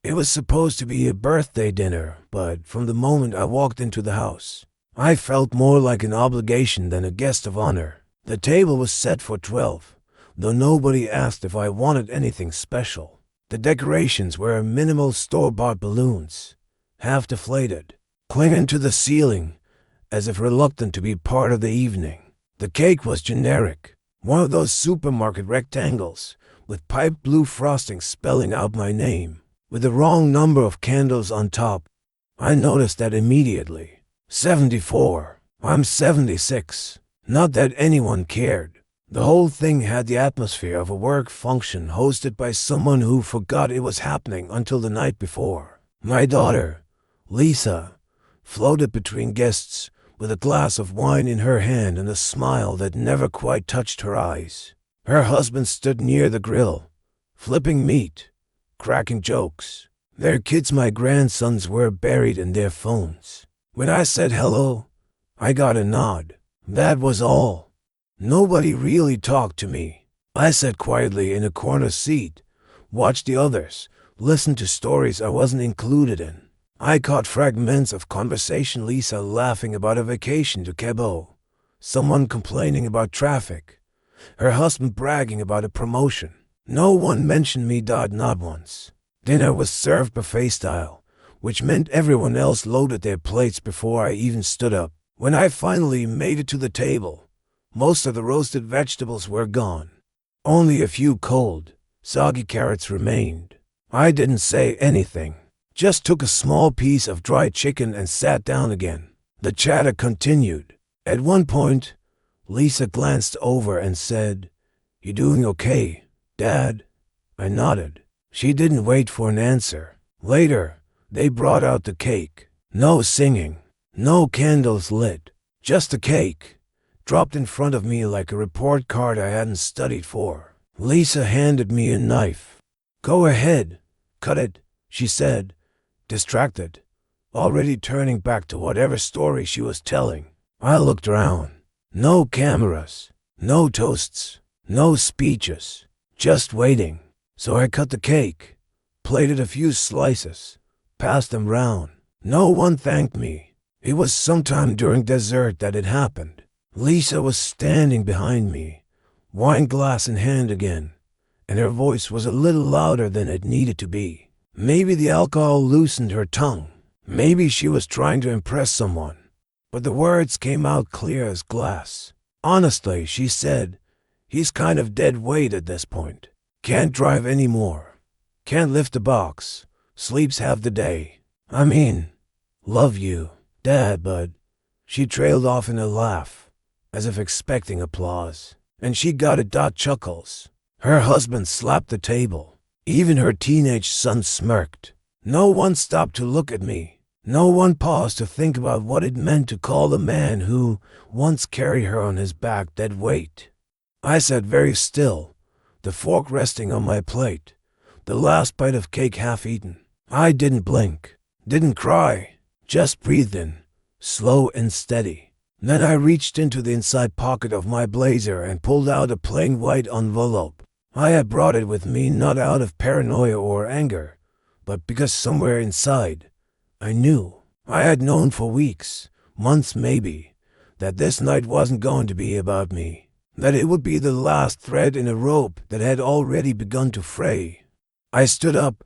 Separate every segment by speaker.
Speaker 1: It was supposed to be a birthday dinner, but from the moment I walked into the house, I felt more like an obligation than a guest of honor. The table was set for 12, though nobody asked if I wanted anything special. The decorations were minimal store-bought balloons, half deflated, clinging to the ceiling, as if reluctant to be part of the evening. The cake was generic, one of those supermarket rectangles, with pipe blue frosting spelling out my name, with the wrong number of candles on top. I noticed that immediately. 74. I'm 76. Not that anyone cared. The whole thing had the atmosphere of a work function hosted by someone who forgot it was happening until the night before. My daughter, Lisa, floated between guests, with a glass of wine in her hand and a smile that never quite touched her eyes. Her husband stood near the grill, flipping meat, cracking jokes. Their kids, my grandsons, were buried in their phones. When I said hello, I got a nod. That was all. Nobody really talked to me. I sat quietly in a corner seat, watched the others, listened to stories I wasn't included in. I caught fragments of conversation: Lisa laughing about a vacation to Cabo, someone complaining about traffic, her husband bragging about a promotion. No one mentioned me, not once. Dinner was served buffet style, which meant everyone else loaded their plates before I even stood up. When I finally made it to the table, most of the roasted vegetables were gone. Only a few cold, soggy carrots remained. I didn't say anything, just took a small piece of dried chicken and sat down again. The chatter continued. At one point, Lisa glanced over and said, "You doing okay, Dad?" I nodded. She didn't wait for an answer. Later, they brought out the cake. No singing, no candles lit, just a cake, dropped in front of me like a report card I hadn't studied for. Lisa handed me a knife. "Go ahead, cut it," she said, distracted, already turning back to whatever story she was telling. I looked around. No cameras, no toasts, no speeches, just waiting. So I cut the cake, plated a few slices, passed them round. No one thanked me. It was sometime during dessert that it happened. Lisa was standing behind me, wine glass in hand again, and her voice was a little louder than it needed to be. Maybe the alcohol loosened her tongue. Maybe she was trying to impress someone. But the words came out clear as glass. Honestly, she said, "He's kind of dead weight at this point. Can't drive anymore. Can't lift a box. Sleeps half the day. I mean, love you, Dad, but..." She trailed off in a laugh, as if expecting applause. And she got it. Chuckles. Her husband slapped the table. Even her teenage son smirked. No one stopped to look at me. No one paused to think about what it meant to call the man who once carried her on his back dead weight. I sat very still, the fork resting on my plate, the last bite of cake half eaten. I didn't blink, didn't cry, just breathed in, slow and steady. Then I reached into the inside pocket of my blazer and pulled out a plain white envelope. I had brought it with me not out of paranoia or anger, but because somewhere inside, I knew. I had known for weeks, months maybe, that this night wasn't going to be about me, that it would be the last thread in a rope that had already begun to fray. I stood up,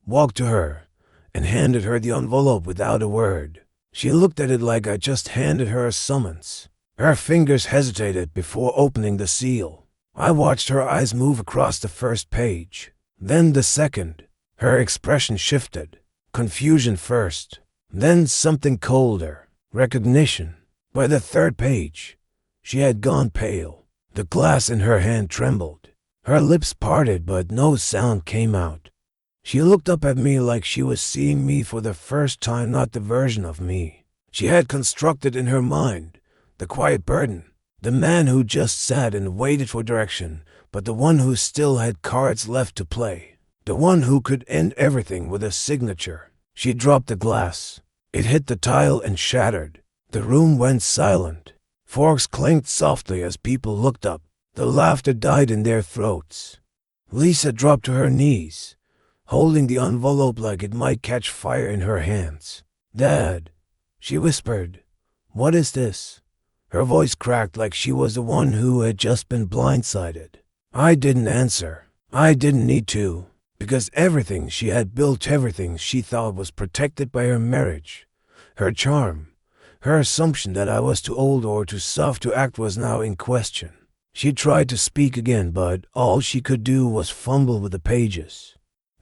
Speaker 1: walked to her, and handed her the envelope without a word. She looked at it like I just handed her a summons. Her fingers hesitated before opening the seal. I watched her eyes move across the first page, then the second. Her expression shifted. Confusion first, then something colder, recognition. By the third page, she had gone pale. The glass in her hand trembled. Her lips parted, but no sound came out. She looked up at me like she was seeing me for the first time, not the version of me she had constructed in her mind, the quiet burden, the man who just sat and waited for direction, but the one who still had cards left to play. The one who could end everything with a signature. She dropped the glass. It hit the tile and shattered. The room went silent. Forks clinked softly as people looked up. The laughter died in their throats. Lisa dropped to her knees, holding the envelope like it might catch fire in her hands. "Dad," she whispered, "what is this?" Her voice cracked like she was the one who had just been blindsided. I didn't answer. I didn't need to, because everything she had built, everything she thought was protected by her marriage, her charm, her assumption that I was too old or too soft to act was now in question. She tried to speak again, but all she could do was fumble with the pages.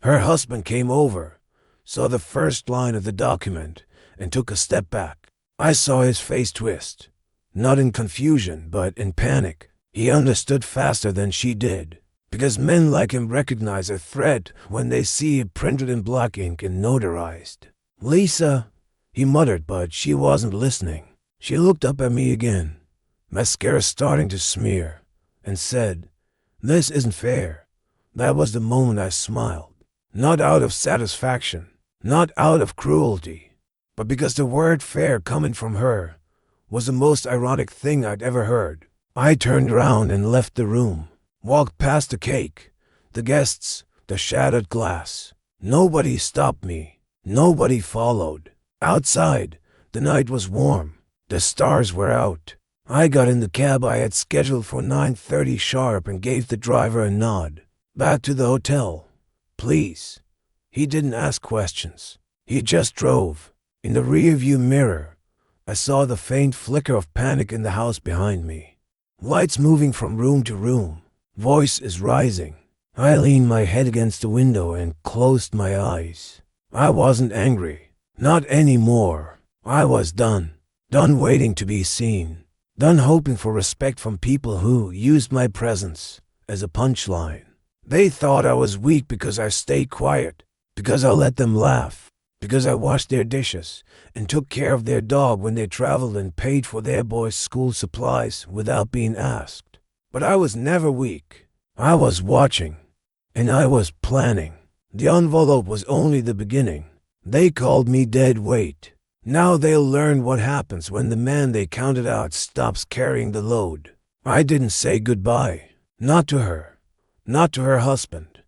Speaker 1: Her husband came over, saw the first line of the document, and took a step back. I saw his face twist, not in confusion, but in panic. He understood faster than she did, because men like him recognize a threat when they see it printed in black ink and notarized. "Lisa," he muttered, but she wasn't listening. She looked up at me again, mascara starting to smear, and said, "This isn't fair." That was the moment I smiled. Not out of satisfaction, not out of cruelty, but because the word fair coming from her was the most ironic thing I'd ever heard. I turned around and left the room, walked past the cake, the guests, the shattered glass. Nobody stopped me. Nobody followed. Outside, the night was warm. The stars were out. I got in the cab I had scheduled for 9:30 sharp and gave the driver a nod. "Back to the hotel, please." He didn't ask questions. He just drove. In the rearview mirror, I saw the faint flicker of panic in the house behind me. Lights moving from room to room. Voices rising. I leaned my head against the window and closed my eyes. I wasn't angry. Not anymore. I was done. Done waiting to be seen. Done hoping for respect from people who used my presence as a punchline. They thought I was weak because I stayed quiet, because I let them laugh, because I washed their dishes and took care of their dog when they traveled and paid for their boys' school supplies without being asked. But I was never weak. I was watching, and I was planning. The envelope was only the beginning. They called me dead weight. Now they'll learn what happens when the man they counted out stops carrying the load. I didn't say goodbye. Not to her. Not to her husband.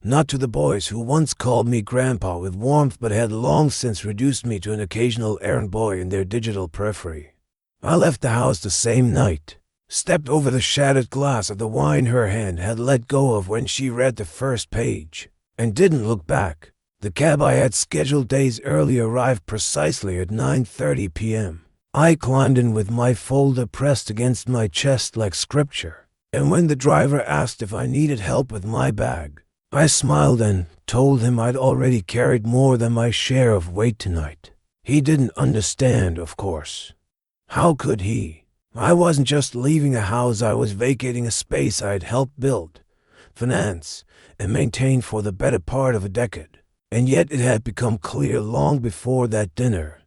Speaker 1: Not to the boys who once called me grandpa with warmth but had long since reduced me to an occasional errand boy in their digital periphery. I left the house the same night, stepped over the shattered glass of the wine her hand had let go of when she read the first page, and didn't look back. The cab I had scheduled days earlier arrived precisely at 9:30 p.m. I climbed in with my folder pressed against my chest like scripture, and when the driver asked if I needed help with my bag, I smiled and told him I'd already carried more than my share of weight tonight. He didn't understand, of course. How could he? I wasn't just leaving a house, I was vacating a space I'd helped build, finance, and maintain for the better part of a decade. And yet it had become clear long before that dinner,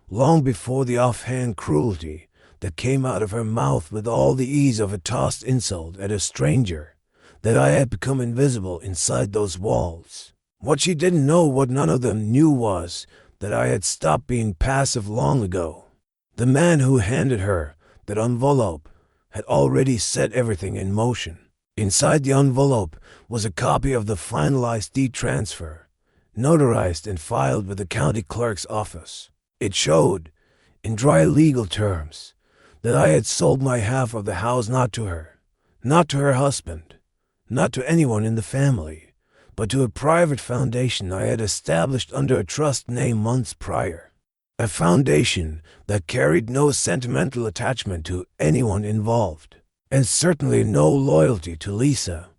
Speaker 1: long before the offhand cruelty that came out of her mouth with all the ease of a tossed insult at a stranger, that I had become invisible inside those walls. What she didn't know, what none of them knew, was that I had stopped being passive long ago. The man who handed her that envelope had already set everything in motion. Inside the envelope was a copy of the finalized deed transfer, notarized and filed with the county clerk's office. It showed, in dry legal terms, that I had sold my half of the house not to her, not to her husband, not to anyone in the family, but to a private foundation I had established under a trust name months prior. A foundation that carried no sentimental attachment to anyone involved, and certainly no loyalty to Lisa.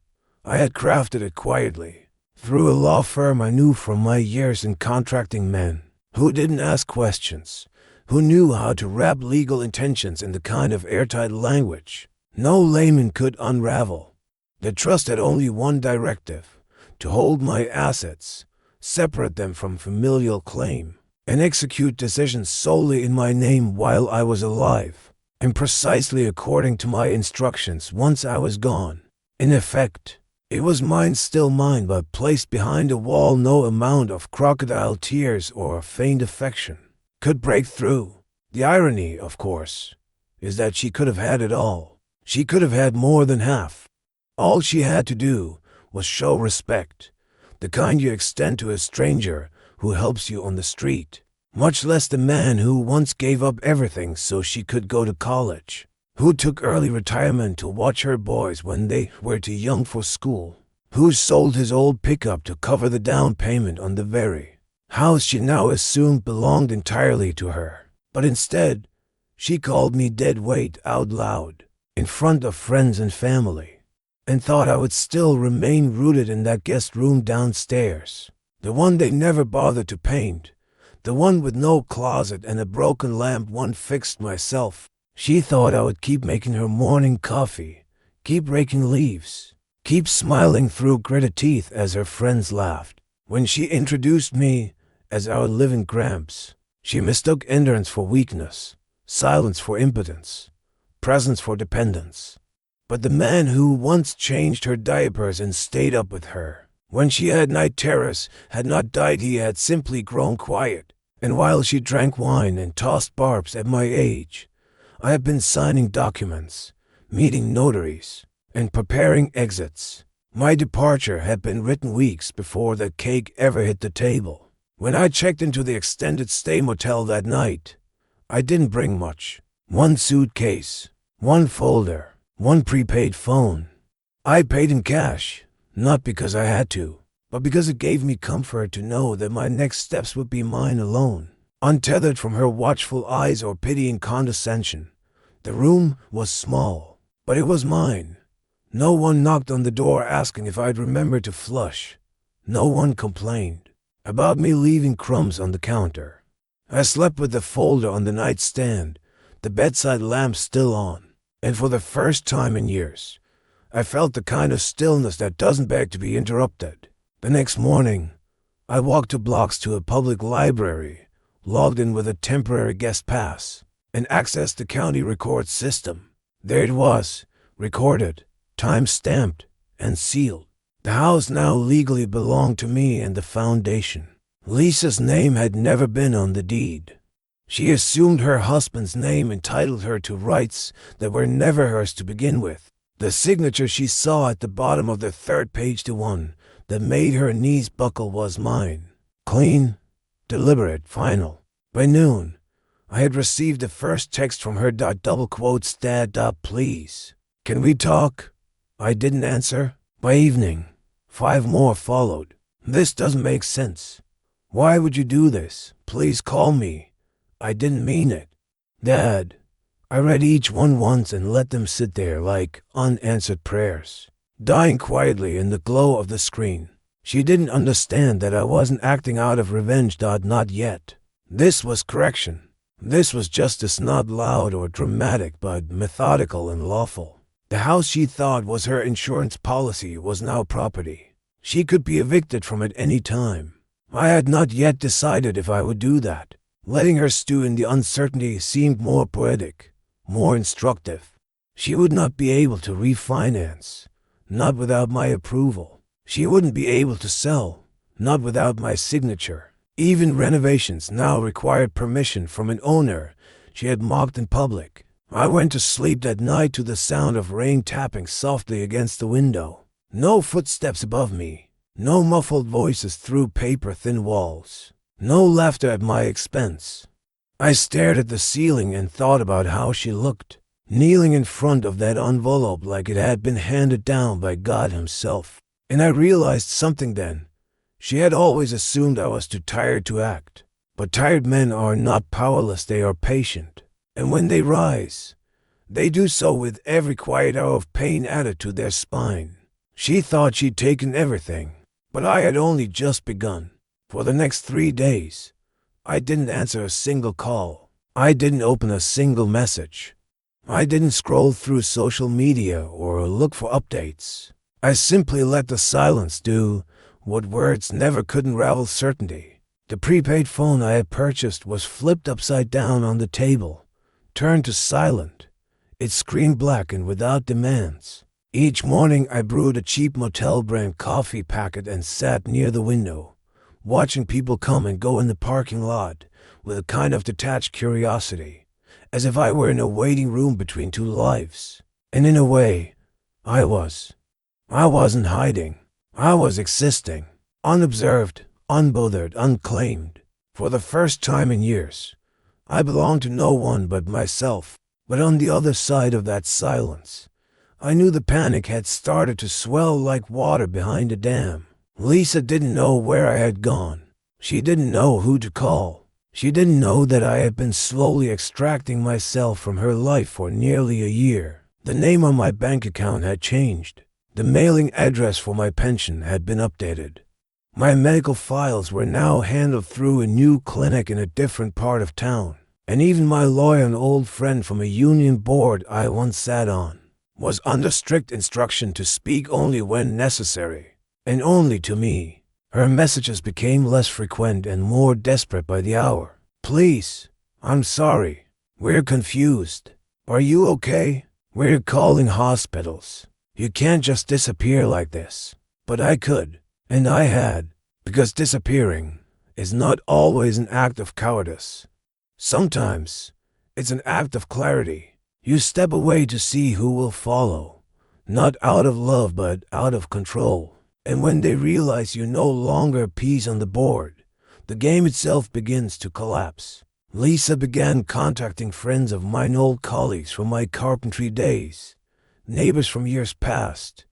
Speaker 1: I had crafted it quietly, through a law firm I knew from my years in contracting men, who didn't ask questions, who knew how to wrap legal intentions in the kind of airtight language no layman could unravel. The trust had only one directive: to hold my assets, separate them from familial claim, and execute decisions solely in my name while I was alive, and precisely according to my instructions once I was gone. In effect, it was mine, still mine, but placed behind a wall no amount of crocodile tears or feigned affection could break through. The irony, of course, is that she could have had it all. She could have had more than half. All she had to do was show respect. The kind you extend to a stranger who helps you on the street. Much less the man who once gave up everything so she could go to college, who took early retirement to watch her boys when they were too young for school, who sold his old pickup to cover the down payment on the very house she now assumed belonged entirely to her. But instead, she called me dead weight out loud, in front of friends and family, and thought I would still remain rooted in that guest room downstairs, the one they never bothered to paint, the one with no closet and a broken lamp one fixed myself. She thought I would keep making her morning coffee, keep raking leaves, keep smiling through gritted teeth as her friends laughed. When she introduced me as our living Gramps, she mistook endurance for weakness, silence for impotence, presence for dependence. But the man who once changed her diapers and stayed up with her when she had night terrors had not died. He had simply grown quiet. And while she drank wine and tossed barbs at my age, I have been signing documents, meeting notaries, and preparing exits. My departure had been written weeks before the cake ever hit the table. When I checked into the extended stay motel that night, I didn't bring much. One suitcase, one folder, one prepaid phone. I paid in cash, not because I had to, but because it gave me comfort to know that my next steps would be mine alone, untethered from her watchful eyes or pitying condescension. The room was small, but it was mine. No one knocked on the door asking if I'd remembered to flush. No one complained about me leaving crumbs on the counter. I slept with the folder on the nightstand, the bedside lamp still on, and for the first time in years, I felt the kind of stillness that doesn't beg to be interrupted. The next morning, I walked 2 blocks to a public library, logged in with a temporary guest pass, and accessed the county record system. There it was, recorded, time-stamped, and sealed. The house now legally belonged to me and the foundation. Lisa's name had never been on the deed. She assumed her husband's name entitled her to rights that were never hers to begin with. The signature she saw at the bottom of the 3rd page, the one that made her knees buckle, was mine. Clean, deliberate, final. By noon, I had received the first text from her. Double quotes, Dad. Please, can we talk? I didn't answer. By evening, 5 more followed. This doesn't make sense. Why would you do this? Please call me. I didn't mean it. Dad. I read each one once and let them sit there like unanswered prayers, dying quietly in the glow of the screen. She didn't understand that I wasn't acting out of revenge. Not yet. This was correction. This was justice, not loud or dramatic, but methodical and lawful. The house she thought was her insurance policy was now property. She could be evicted from it any time. I had not yet decided if I would do that. Letting her stew in the uncertainty seemed more poetic, more instructive. She would not be able to refinance, not without my approval. She wouldn't be able to sell, not without my signature. Even renovations now required permission from an owner she had mocked in public. I went to sleep that night to the sound of rain tapping softly against the window. No footsteps above me, no muffled voices through paper-thin walls, no laughter at my expense. I stared at the ceiling and thought about how she looked, kneeling in front of that envelope like it had been handed down by God himself. And I realized something then. She had always assumed I was too tired to act. But tired men are not powerless, they are patient. And when they rise, they do so with every quiet hour of pain added to their spine. She thought she'd taken everything, but I had only just begun. For the next 3 days, I didn't answer a single call. I didn't open a single message. I didn't scroll through social media or look for updates. I simply let the silence do what words never could unravel: certainty. The prepaid phone I had purchased was flipped upside down on the table, turned to silent. Its screen blackened without demands. Each morning I brewed a cheap motel brand coffee packet and sat near the window, watching people come and go in the parking lot with a kind of detached curiosity, as if I were in a waiting room between 2 lives. And in a way, I was. I wasn't hiding. I was existing. unobserved, unbothered, unclaimed. For the first time in years, I belonged to no one but myself. But on the other side of that silence, I knew the panic had started to swell like water behind a dam. Lisa didn't know where I had gone. She didn't know who to call. She didn't know that I had been slowly extracting myself from her life for nearly a year. The name on my bank account had changed. The mailing address for my pension had been updated. My medical files were now handled through a new clinic in a different part of town. And even my lawyer, an old friend from a union board I once sat on, was under strict instruction to speak only when necessary, and only to me. Her messages became less frequent and more desperate by the hour. "Please, I'm sorry. We're confused. Are you okay? We're calling hospitals. You can't just disappear like this." But I could, and I had, because disappearing is not always an act of cowardice. Sometimes it's an act of clarity. You step away to see who will follow, not out of love but out of control. And when they realize you're no longer a piece on the board, the game itself begins to collapse. Lisa began contacting friends of mine, old colleagues from my carpentry days, neighbors from years past,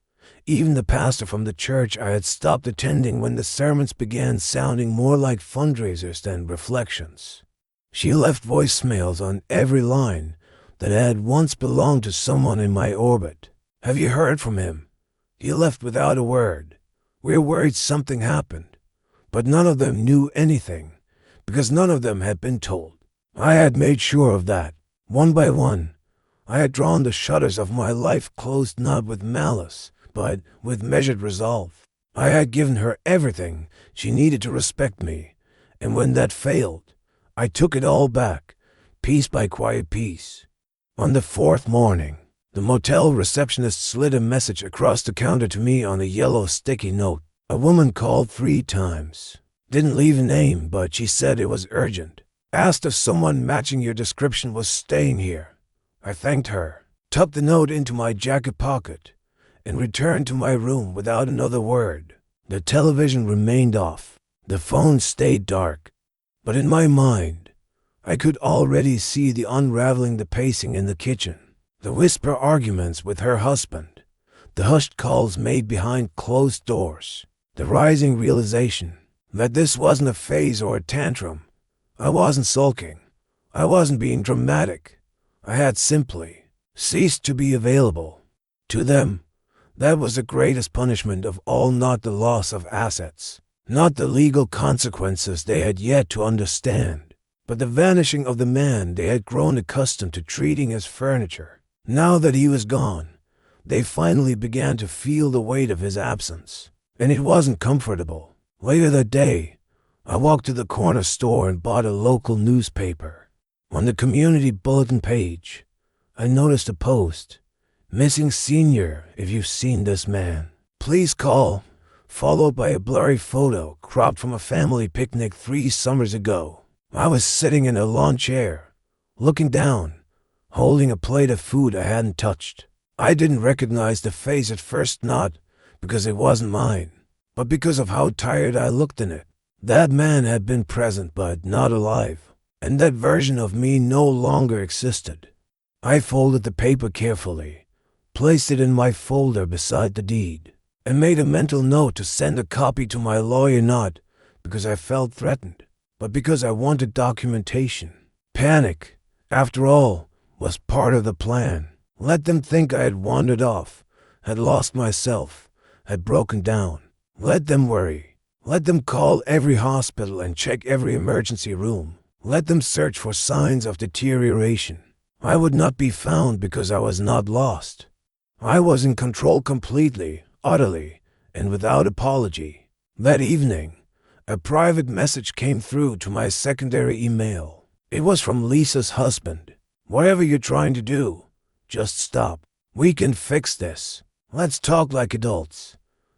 Speaker 1: even the pastor from the church I had stopped attending when the sermons began sounding more like fundraisers than reflections. She left voicemails on every line that had once belonged to someone in my orbit. "Have you heard from him?" He left without a word. "We're worried something happened." But none of them knew anything, because none of them had been told. I had made sure of that. One by one, I had drawn the shutters of my life closed, not with malice, but with measured resolve. I had given her everything she needed to respect me, and when that failed, I took it all back, piece by quiet piece. On the fourth morning, the motel receptionist slid a message across the counter to me on a yellow sticky note. A woman called 3 times. Didn't leave a name, but she said it was urgent. Asked if someone matching your description was staying here. I thanked her, tucked the note into my jacket pocket, and returned to my room without another word. The television remained off. The phone stayed dark. But in my mind, I could already see the unraveling, the pacing in the kitchen, the whisper arguments with her husband, the hushed calls made behind closed doors, the rising realization that this wasn't a phase or a tantrum. I wasn't sulking. I wasn't being dramatic. I had simply ceased to be available. To them, that was the greatest punishment of all, not the loss of assets, not the legal consequences they had yet to understand, but the vanishing of the man they had grown accustomed to treating as furniture. Now that he was gone, they finally began to feel the weight of his absence, and it wasn't comfortable. Later that day, I walked to the corner store and bought a local newspaper. On the community bulletin page, I noticed a post, "Missing senior, if you've seen this man, please call," followed by a blurry photo cropped from a family picnic 3 summers ago. I was sitting in a lawn chair, looking down, holding a plate of food I hadn't touched. I didn't recognize the face at first, not because it wasn't mine, but because of how tired I looked in it. That man had been present but not alive, and that version of me no longer existed. I folded the paper carefully, placed it in my folder beside the deed, and made a mental note to send a copy to my lawyer, not because I felt threatened, but because I wanted documentation. Panic, after all, was part of the plan. Let them think I had wandered off, had lost myself, had broken down. Let them worry. Let them call every hospital and check every emergency room. Let them search for signs of deterioration. I would not be found because I was not lost. I was in control completely, utterly, and without apology. That evening, a private message came through to my secondary email. It was from Lisa's husband. "Whatever you're trying to do, just stop. We can fix this. Let's talk like adults."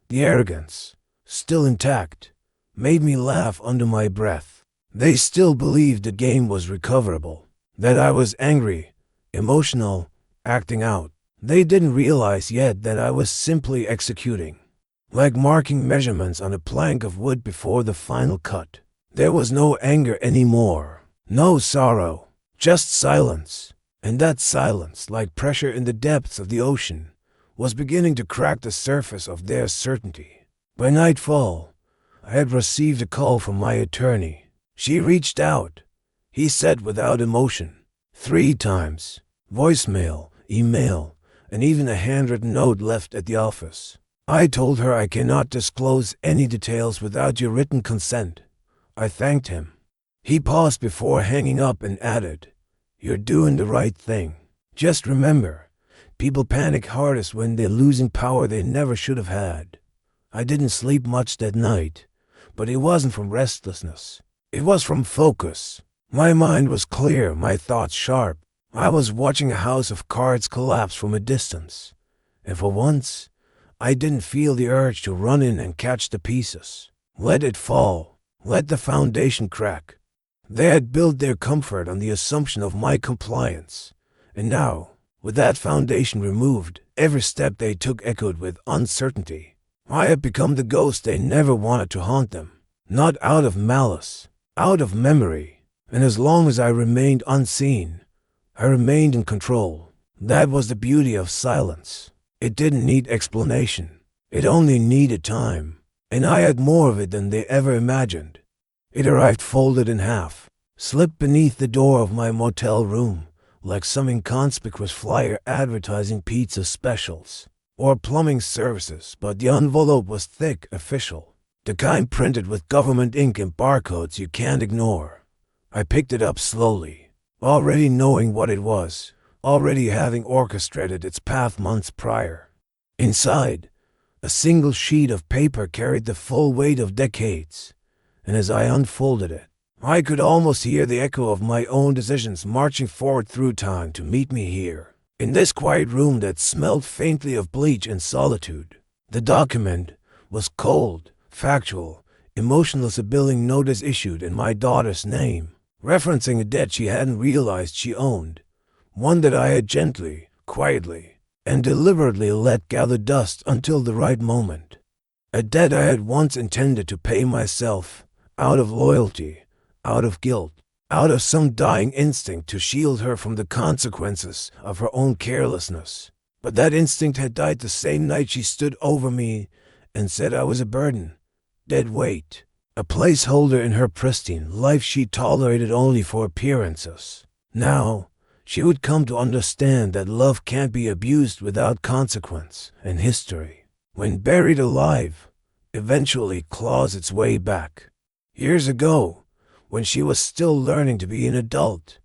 Speaker 1: The arrogance, still intact, made me laugh under my breath. They still believed the game was recoverable, that I was angry, emotional, acting out. They didn't realize yet that I was simply executing. like marking measurements on a plank of wood before the final cut. There was no anger anymore, no sorrow, just silence. And that silence, like pressure in the depths of the ocean, was beginning to crack the surface of their certainty. By nightfall, I had received a call from my attorney. She reached out, he said without emotion, 3 times. Voicemail, email, and even a handwritten note left at the office. I told her I cannot disclose any details without your written consent. I thanked him. He paused before hanging up and added, "You're doing the right thing. Just remember, people panic hardest when they're losing power they never should have had." I didn't sleep much that night, but it wasn't from restlessness. It was from focus. My mind was clear, my thoughts sharp. I was watching a house of cards collapse from a distance, and for once, I didn't feel the urge to run in and catch the pieces. Let it fall. Let the foundation crack. They had built their comfort on the assumption of my compliance, and now, with that foundation removed, every step they took echoed with uncertainty. I had become the ghost they never wanted to haunt them, not out of malice, out of memory, and as long as I remained unseen, I remained in control. That was the beauty of silence. It didn't need explanation. It only needed time, and I had more of it than they ever imagined. It arrived folded in half, slipped beneath the door of my motel room, like some inconspicuous flyer advertising pizza specials or plumbing services, but the envelope was thick, official, the kind printed with government ink and barcodes you can't ignore. I picked it up slowly, already knowing what it was, already having orchestrated its path months prior. Inside, a single sheet of paper carried the full weight of decades, and as I unfolded it, I could almost hear the echo of my own decisions marching forward through time to meet me here, in this quiet room that smelled faintly of bleach and solitude. The document was cold, factual, emotionless, a billing notice issued in my daughter's name, referencing a debt she hadn't realized she owned, one that I had gently, quietly, and deliberately let gather dust until the right moment. A debt I had once intended to pay myself, out of loyalty, out of guilt, out of some dying instinct to shield her from the consequences of her own carelessness. But that instinct had died the same night she stood over me and said I was a burden, dead weight, a placeholder in her pristine life she tolerated only for appearances. Now, she would come to understand that love can't be abused without consequence, and history, when buried alive, eventually claws its way back. Years ago, when she was still learning to be an adult,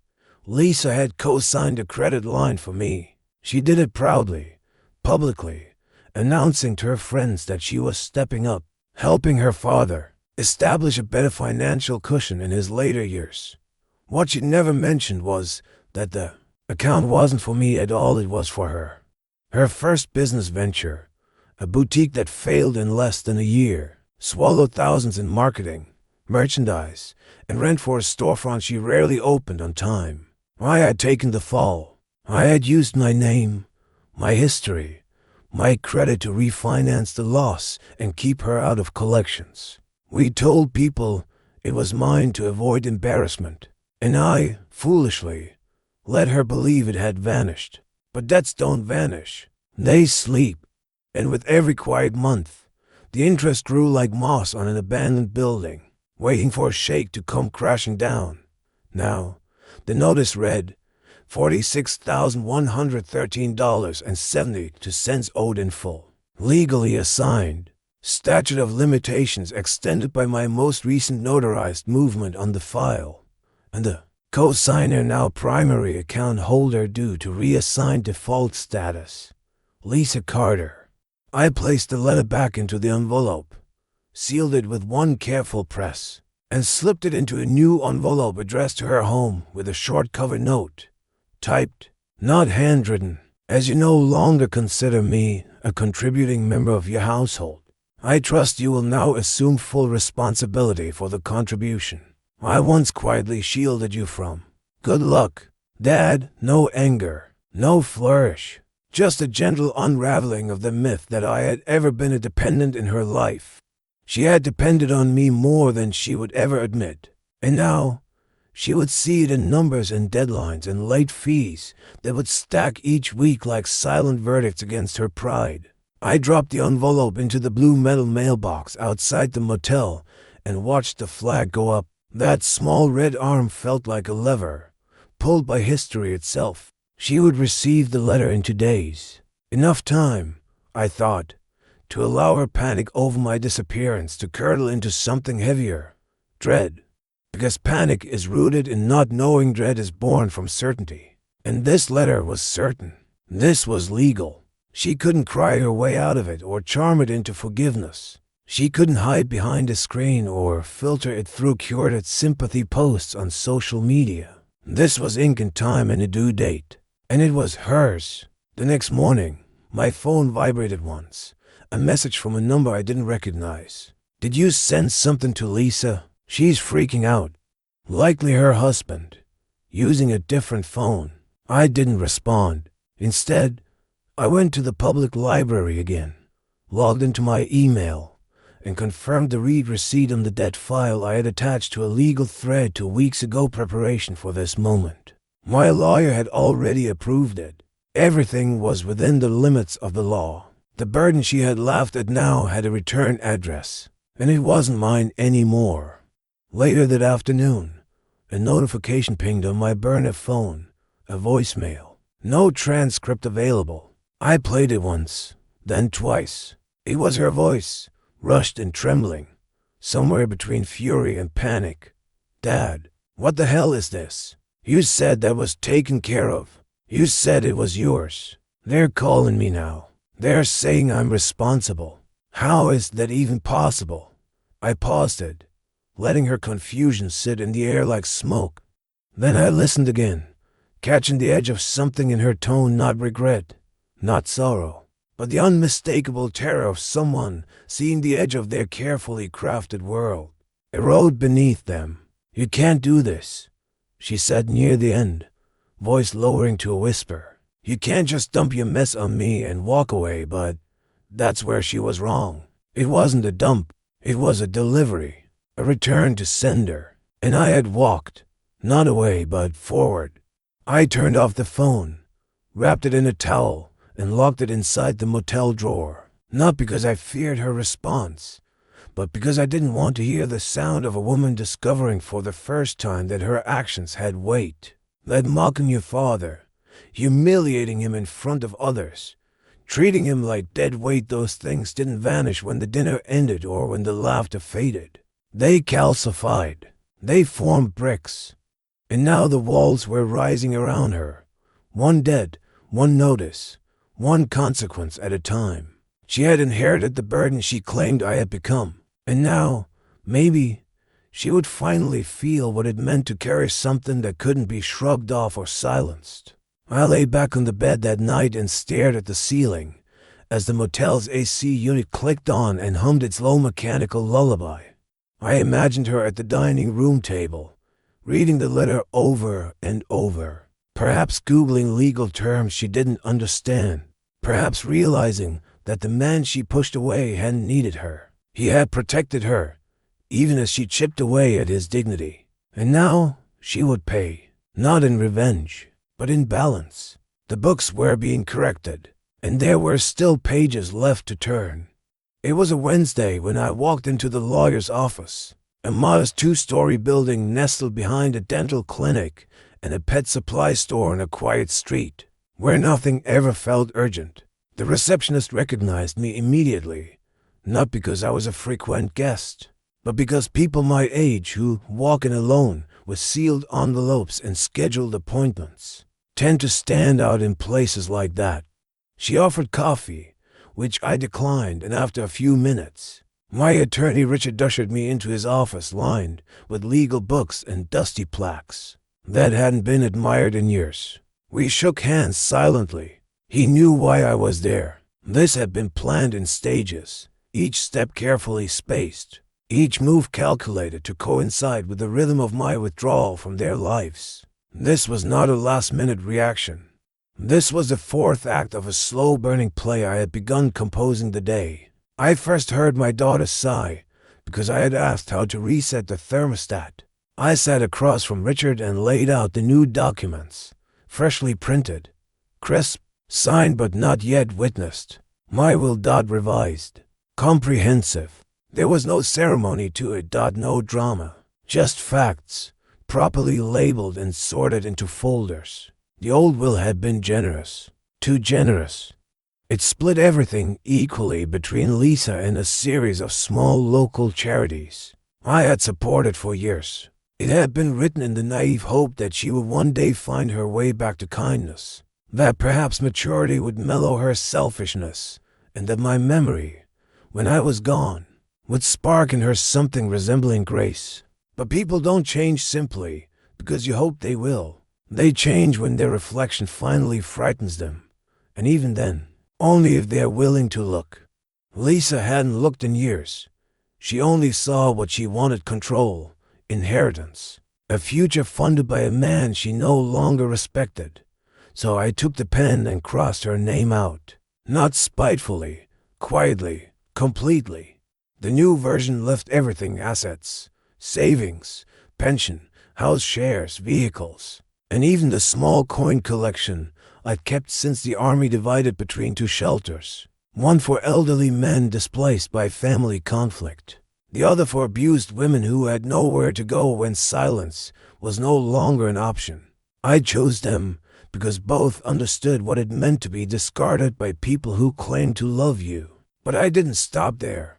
Speaker 1: Lisa had co-signed a credit line for me. She did it proudly, publicly, announcing to her friends that she was stepping up, helping her father establish a better financial cushion in his later years. What she never mentioned was that the account wasn't for me at all, it was for her. Her first business venture, a boutique that failed in less than a year, swallowed thousands in marketing, merchandise, and rent for a storefront she rarely opened on time. I had taken the fall. I had used my name, my history, my credit to refinance the loss and keep her out of collections. We told people it was mine to avoid embarrassment, and I, foolishly, let her believe it had vanished. But debts don't vanish. They sleep. And with every quiet month, the interest grew like moss on an abandoned building, waiting for a shake to come crashing down. Now, the notice read, $46,113.72 owed in full. Legally assigned. Statute of limitations extended by my most recent notarized movement on the file. And the co-signer now primary account holder due to reassign default status. Lisa Carter. I placed the letter back into the envelope, sealed it with one careful press, and slipped it into a new envelope addressed to her home with a short cover note, typed, not handwritten, as you no longer consider me a contributing member of your household. I trust you will now assume full responsibility for the contribution I once quietly shielded you from. Good luck. Dad, no anger, no flourish, Just a gentle unraveling of the myth that I had ever been a dependent in her life. She had depended on me more than she would ever admit. And now, she would see it in numbers and deadlines and late fees that would stack each week like silent verdicts against her pride. I dropped the envelope into the blue metal mailbox outside the motel and watched the flag go up. That small red arm felt like a lever, pulled by history itself. She would receive the letter in 2 days. Enough time, I thought, to allow her panic over my disappearance to curdle into something heavier. Dread. Because panic is rooted in not knowing, dread is born from certainty. And this letter was certain. This was legal. She couldn't cry her way out of it or charm it into forgiveness. She couldn't hide behind a screen or filter it through curated sympathy posts on social media. This was ink and time and a due date. And it was hers. The next morning, my phone vibrated once. A message from a number I didn't recognize. "Did you send something to Lisa? She's freaking out." Likely her husband, using a different phone. I didn't respond. Instead, I went to the public library again, logged into my email, and confirmed the read receipt on the dead file I had attached to a legal thread 2 weeks ago. Preparation for this moment. My lawyer had already approved it. Everything was within the limits of the law. The burden she had laughed at now had a return address, and it wasn't mine anymore. Later that afternoon, a notification pinged on my burner phone, a voicemail. No transcript available. I played it once, then twice. It was her voice, rushed and trembling, somewhere between fury and panic. "Dad, what the hell is this? You said that was taken care of. You said it was yours. They're calling me now. They're saying I'm responsible. How is that even possible?" I paused it, letting her confusion sit in the air like smoke. Then I listened again, catching the edge of something in her tone, not regret, not sorrow, but the unmistakable terror of someone seeing the edge of their carefully crafted world erode beneath them. "You can't do this," she said near the end, voice lowering to a whisper. "You can't just dump your mess on me and walk away." But that's where she was wrong. It wasn't a dump. It was a delivery, a return to sender. And I had walked, not away but forward. I turned off the phone, wrapped it in a towel, and locked it inside the motel drawer. Not because I feared her response, but because I didn't want to hear the sound of a woman discovering for the first time that her actions had weight. That mocking your father, humiliating him in front of others, treating him like dead weight, those things didn't vanish when the dinner ended or when the laughter faded. They calcified. They formed bricks. And now the walls were rising around her, one dead, one notice, one consequence at a time. She had inherited the burden she claimed I had become. And now, maybe, she would finally feel what it meant to carry something that couldn't be shrugged off or silenced. I lay back on the bed that night and stared at the ceiling as the motel's AC unit clicked on and hummed its low mechanical lullaby. I imagined her at the dining room table, reading the letter over and over, perhaps Googling legal terms she didn't understand, perhaps realizing that the man she pushed away hadn't needed her. He had protected her, even as she chipped away at his dignity. And now she would pay, not in revenge, but in balance. The books were being corrected, and there were still pages left to turn. It was a Wednesday when I walked into the lawyer's office, a modest 2-story building nestled behind a dental clinic and a pet supply store on a quiet street, where nothing ever felt urgent. The receptionist recognized me immediately, not because I was a frequent guest, but because people my age who walk in alone with sealed envelopes and scheduled appointments tend to stand out in places like that. She offered coffee, which I declined, and after a few minutes, my attorney Richard ushered me into his office lined with legal books and dusty plaques that hadn't been admired in years. We shook hands silently. He knew why I was there. This had been planned in stages, each step carefully spaced, each move calculated to coincide with the rhythm of my withdrawal from their lives. This was not a last-minute reaction. This was the fourth act of a slow-burning play I had begun composing the day. I first heard my daughter sigh because I had asked how to reset the thermostat. I sat across from Richard and laid out the new documents, freshly printed, crisp, signed but not yet witnessed. My will. Revised. Comprehensive. There was no ceremony to it. No drama. Just facts, properly labeled and sorted into folders. The old will had been generous. Too generous. It split everything equally between Lisa and a series of small local charities I had supported for years. It had been written in the naive hope that she would one day find her way back to kindness, that perhaps maturity would mellow her selfishness, and that my memory, when I was gone, would spark in her something resembling grace. But people don't change simply because you hope they will. They change when their reflection finally frightens them, and even then, only if they are willing to look. Lisa hadn't looked in years. She only saw what she wanted: control, inheritance, a future funded by a man she no longer respected. So I took the pen and crossed her name out. Not spitefully, quietly, completely. The new version left everything: assets, savings, pension, house shares, vehicles, and even the small coin collection I'd kept since the army divided between two shelters. One for elderly men displaced by family conflict. The other for abused women who had nowhere to go when silence was no longer an option. I chose them because both understood what it meant to be discarded by people who claimed to love you. But I didn't stop there.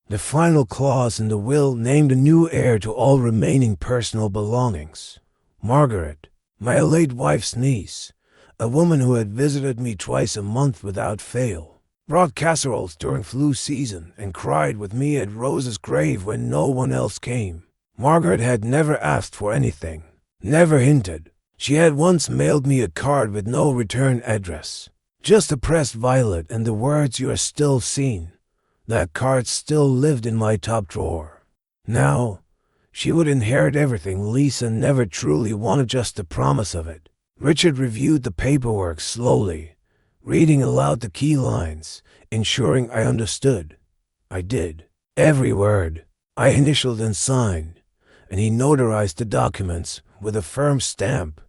Speaker 1: The final clause in the will named a new heir to all remaining personal belongings. Margaret, my late wife's niece, a woman who had visited me twice a month without fail, brought casseroles during flu season, and cried with me at Rose's grave when no one else came. Margaret had never asked for anything, never hinted. She had once mailed me a card with no return address, just a pressed violet and the words, "You are still seen." That card still lived in my top drawer. Now, she would inherit everything Lisa never truly wanted, just the promise of it. Richard reviewed the paperwork slowly, reading aloud the key lines, ensuring I understood. I did. Every word. I initialed and signed, and he notarized the documents with a firm stamp,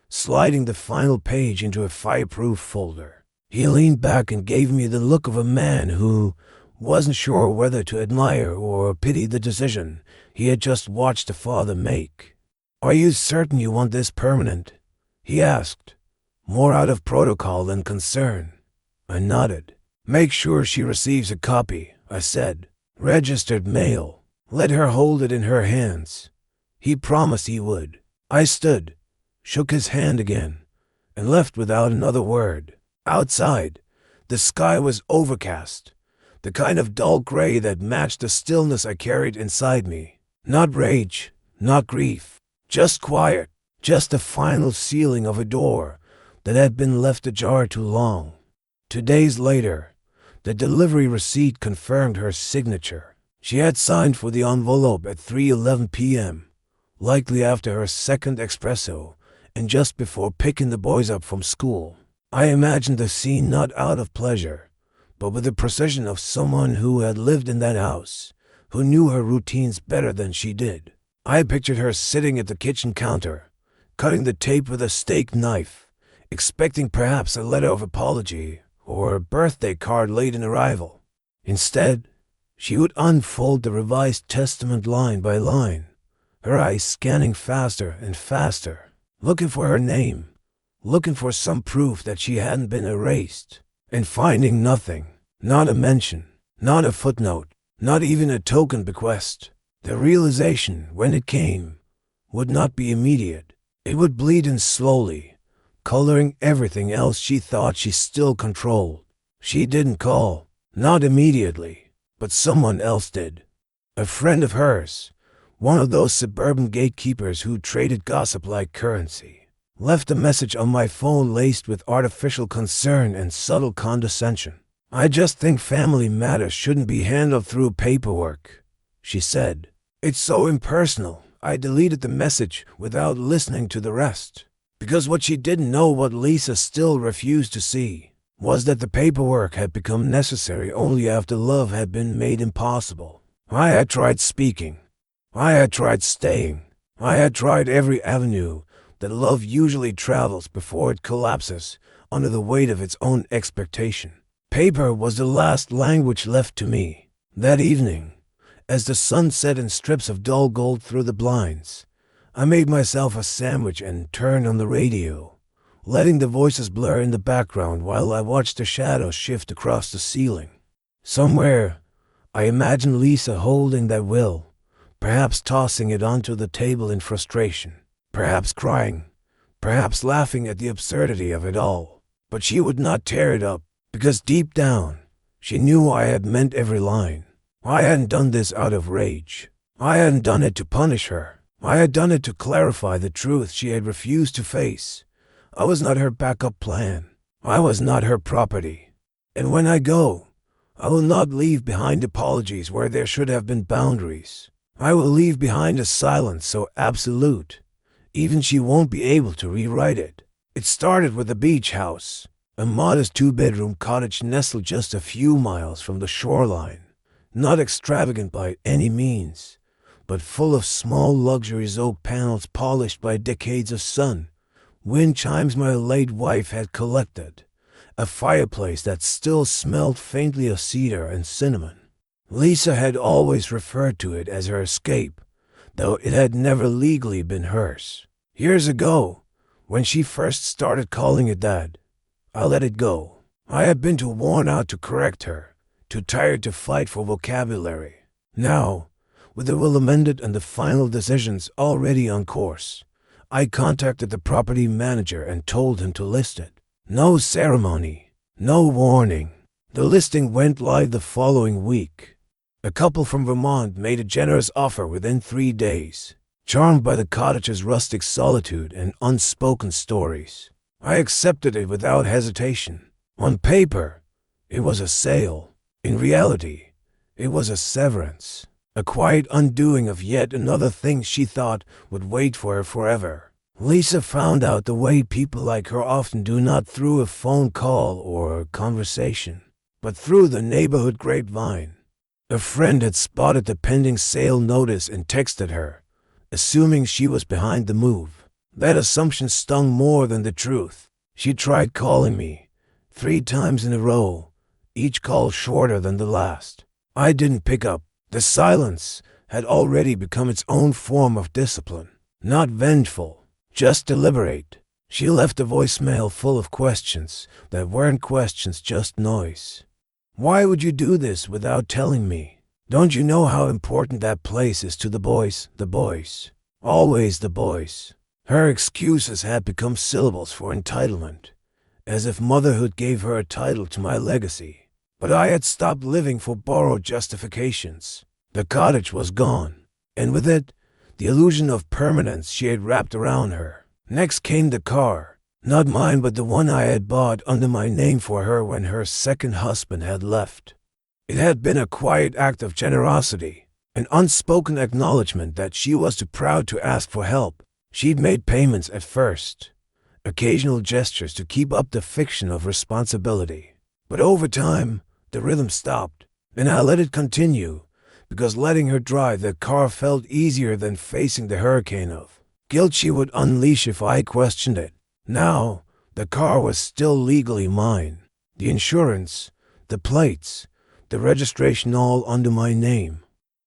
Speaker 1: sliding the final page into a fireproof folder. He leaned back and gave me the look of a man who wasn't sure whether to admire or pity the decision he had just watched a father make. "Are you certain you want this permanent?" he asked, more out of protocol than concern. I nodded. "Make sure she receives a copy," I said. "Registered mail." Let her hold it in her hands. He promised he would. I stood, shook his hand again, and left without another word. Outside, the sky was overcast, the kind of dull gray that matched the stillness I carried inside me. Not rage, not grief, just quiet, just the final sealing of a door that had been left ajar too long. 2 days later, the delivery receipt confirmed her signature. She had signed for the envelope at 3:11 p.m., likely after her second espresso and just before picking the boys up from school. I imagined the scene not out of pleasure, but with the precision of someone who had lived in that house, who knew her routines better than she did. I pictured her sitting at the kitchen counter, cutting the tape with a steak knife, expecting perhaps a letter of apology or a birthday card late in arrival. Instead, she would unfold the revised testament line by line, her eyes scanning faster and faster, looking for her name, looking for some proof that she hadn't been erased, and finding nothing. Not a mention, not a footnote, not even a token bequest. The realization, when it came, would not be immediate. It would bleed in slowly, coloring everything else she thought she still controlled. She didn't call, not immediately, but someone else did. A friend of hers, one of those suburban gatekeepers who traded gossip like currency, left a message on my phone laced with artificial concern and subtle condescension. "I just think family matters shouldn't be handled through paperwork," she said. "It's so impersonal." I deleted the message without listening to the rest. Because what she didn't know, what Lisa still refused to see, was that the paperwork had become necessary only after love had been made impossible. I had tried speaking. I had tried staying. I had tried every avenue that love usually travels before it collapses under the weight of its own expectation. Paper was the last language left to me. That evening, as the sun set in strips of dull gold through the blinds, I made myself a sandwich and turned on the radio, letting the voices blur in the background while I watched the shadows shift across the ceiling. Somewhere, I imagined Lisa holding that will, perhaps tossing it onto the table in frustration, perhaps crying, perhaps laughing at the absurdity of it all. But she would not tear it up, because deep down, she knew I had meant every line. I hadn't done this out of rage. I hadn't done it to punish her. I had done it to clarify the truth she had refused to face. I was not her backup plan. I was not her property. And when I go, I will not leave behind apologies where there should have been boundaries. I will leave behind a silence so absolute, even she won't be able to rewrite it. It started with the beach house, a modest 2-bedroom cottage nestled just a few miles from the shoreline. Not extravagant by any means, but full of small luxuries, oak panels polished by decades of sun, wind chimes my late wife had collected, a fireplace that still smelled faintly of cedar and cinnamon. Lisa had always referred to it as her escape, though it had never legally been hers. Years ago, when she first started calling it that, I let it go. I had been too worn out to correct her, too tired to fight for vocabulary. Now, with the will amended and the final decisions already on course, I contacted the property manager and told him to list it. No ceremony, no warning. The listing went live the following week. A couple from Vermont made a generous offer within 3 days, charmed by the cottage's rustic solitude and unspoken stories. I accepted it without hesitation. On paper, it was a sale. In reality, it was a severance. A quiet undoing of yet another thing she thought would wait for her forever. Lisa found out the way people like her often do, not through a phone call or a conversation, but through the neighborhood grapevine. A friend had spotted the pending sale notice and texted her, assuming she was behind the move. That assumption stung more than the truth. She tried calling me 3 times in a row, each call shorter than the last. I didn't pick up. The silence had already become its own form of discipline. Not vengeful, just deliberate. She left a voicemail full of questions that weren't questions, just noise. Why would you do this without telling me? Don't you know how important that place is to the boys? The boys. Always the boys. Her excuses had become syllables for entitlement, as if motherhood gave her a title to my legacy. But I had stopped living for borrowed justifications. The cottage was gone, and with it, the illusion of permanence she had wrapped around her. Next came the car, not mine but the one I had bought under my name for her when her second husband had left. It had been a quiet act of generosity, an unspoken acknowledgement that she was too proud to ask for help. She'd made payments at first, occasional gestures to keep up the fiction of responsibility. But over time, the rhythm stopped, and I let it continue, because letting her drive the car felt easier than facing the hurricane of guilt she would unleash if I questioned it. Now, the car was still legally mine. The insurance, the plates, the registration all under my name.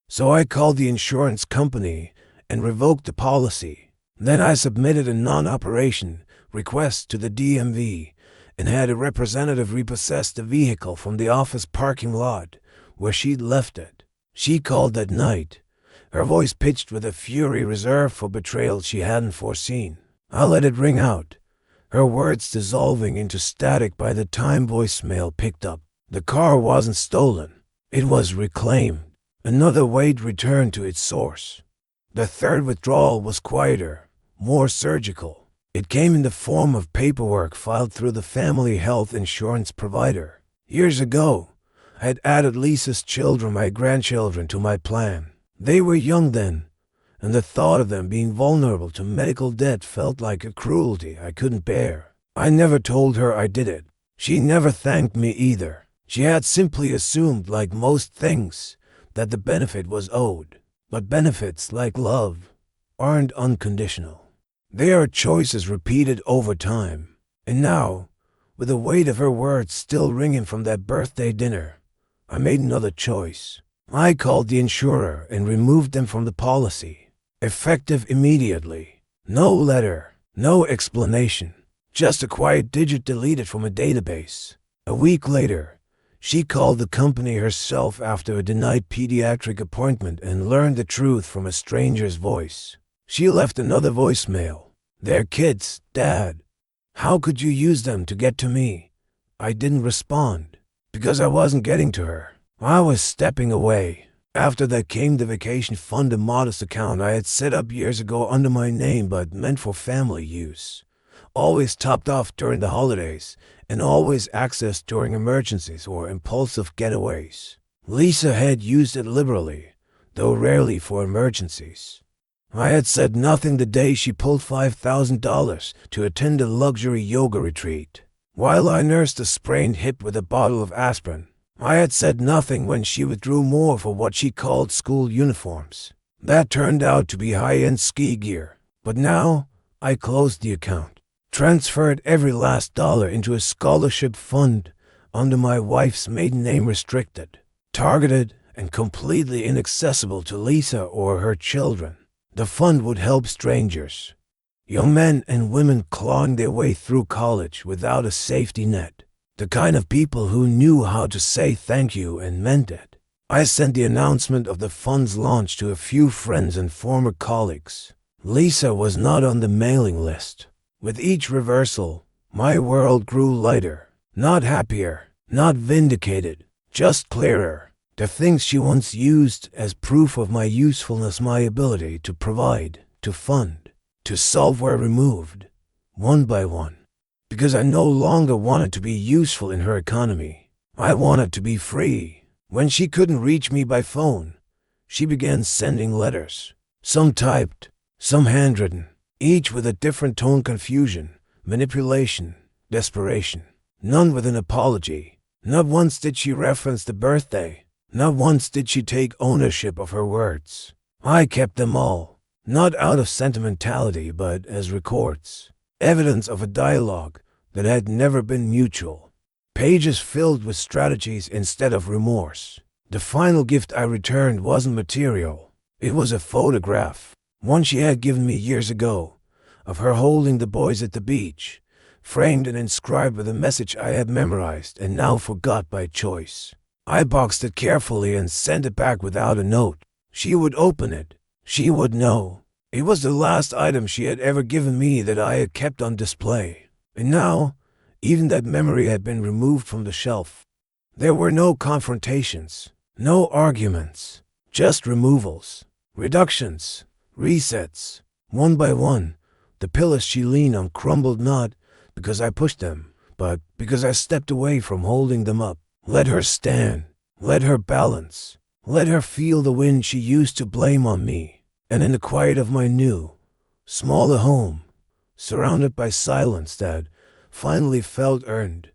Speaker 1: So I called the insurance company and revoked the policy. Then I submitted a non-operation request to the DMV and had a representative repossess the vehicle from the office parking lot where she'd left it. She called that night, her voice pitched with a fury reserved for betrayal she hadn't foreseen. I let it ring out, her words dissolving into static by the time voicemail picked up. The car wasn't stolen. It was reclaimed. Another weight returned to its source. The third withdrawal was quieter, more surgical. It came in the form of paperwork filed through the family health insurance provider. Years ago, I had added Lisa's children, my grandchildren, to my plan. They were young then, and the thought of them being vulnerable to medical debt felt like a cruelty I couldn't bear. I never told her I did it. She never thanked me either. She had simply assumed, like most things, that the benefit was owed. But benefits, like love, aren't unconditional. They are choices repeated over time. And now, with the weight of her words still ringing from that birthday dinner, I made another choice. I called the insurer and removed them from the policy, effective immediately. No letter, no explanation, just a quiet digit deleted from a database. A week later, she called the company herself after a denied pediatric appointment and learned the truth from a stranger's voice. She left another voicemail. "They're kids, Dad. How could you use them to get to me?" I didn't respond, because I wasn't getting to her. I was stepping away. After that came the vacation fund, a modest account I had set up years ago under my name but meant for family use. Always topped off during the holidays, and always accessed during emergencies or impulsive getaways. Lisa had used it liberally, though rarely for emergencies. I had said nothing the day she pulled $5,000 to attend a luxury yoga retreat, while I nursed a sprained hip with a bottle of aspirin. I had said nothing when she withdrew more for what she called school uniforms. That turned out to be high-end ski gear. But now, I closed the account, transferred every last dollar into a scholarship fund under my wife's maiden name, restricted, targeted, and completely inaccessible to Lisa or her children. The fund would help strangers, young men and women clawing their way through college without a safety net, the kind of people who knew how to say thank you and meant it. I sent the announcement of the fund's launch to a few friends and former colleagues. Lisa was not on the mailing list. With each reversal, my world grew lighter, not happier, not vindicated, just clearer. The things she once used as proof of my usefulness, my ability to provide, to fund, to solve, were removed, one by one. Because I no longer wanted to be useful in her economy. I wanted to be free. When she couldn't reach me by phone, she began sending letters. Some typed, some handwritten, each with a different tone: confusion, manipulation, desperation. None with an apology. Not once did she reference the birthday. Not once did she take ownership of her words. I kept them all, not out of sentimentality but as records, evidence of a dialogue that had never been mutual. Pages filled with strategies instead of remorse. The final gift I returned wasn't material. It was a photograph, one she had given me years ago, of her holding the boys at the beach, framed and inscribed with a message I had memorized and now forgot by choice. I boxed it carefully and sent it back without a note. She would open it. She would know. It was the last item she had ever given me that I had kept on display. And now, even that memory had been removed from the shelf. There were no confrontations, no arguments, just removals, reductions, resets. One by one, the pillars she leaned on crumbled, not because I pushed them, but because I stepped away from holding them up. Let her stand, let her balance, let her feel the wind she used to blame on me. And in the quiet of my new, smaller home, surrounded by silence that finally felt earned,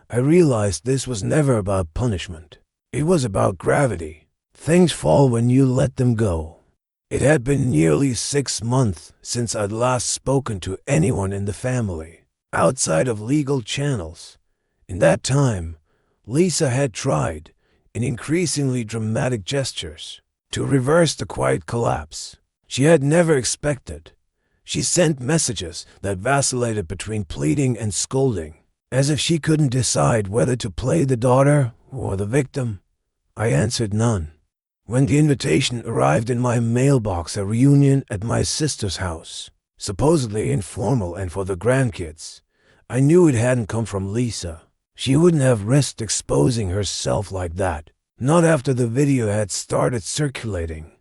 Speaker 1: I realized this was never about punishment. It was about gravity. Things fall when you let them go. It had been nearly 6 months since I'd last spoken to anyone in the family, outside of legal channels. In that time, Lisa had tried, in increasingly dramatic gestures, to reverse the quiet collapse she had never expected. She sent messages that vacillated between pleading and scolding, as if she couldn't decide whether to play the daughter or the victim. I answered none. When the invitation arrived in my mailbox, a reunion at my sister's house, supposedly informal and for the grandkids, I knew it hadn't come from Lisa. She wouldn't have risked exposing herself like that, not after the video had started circulating,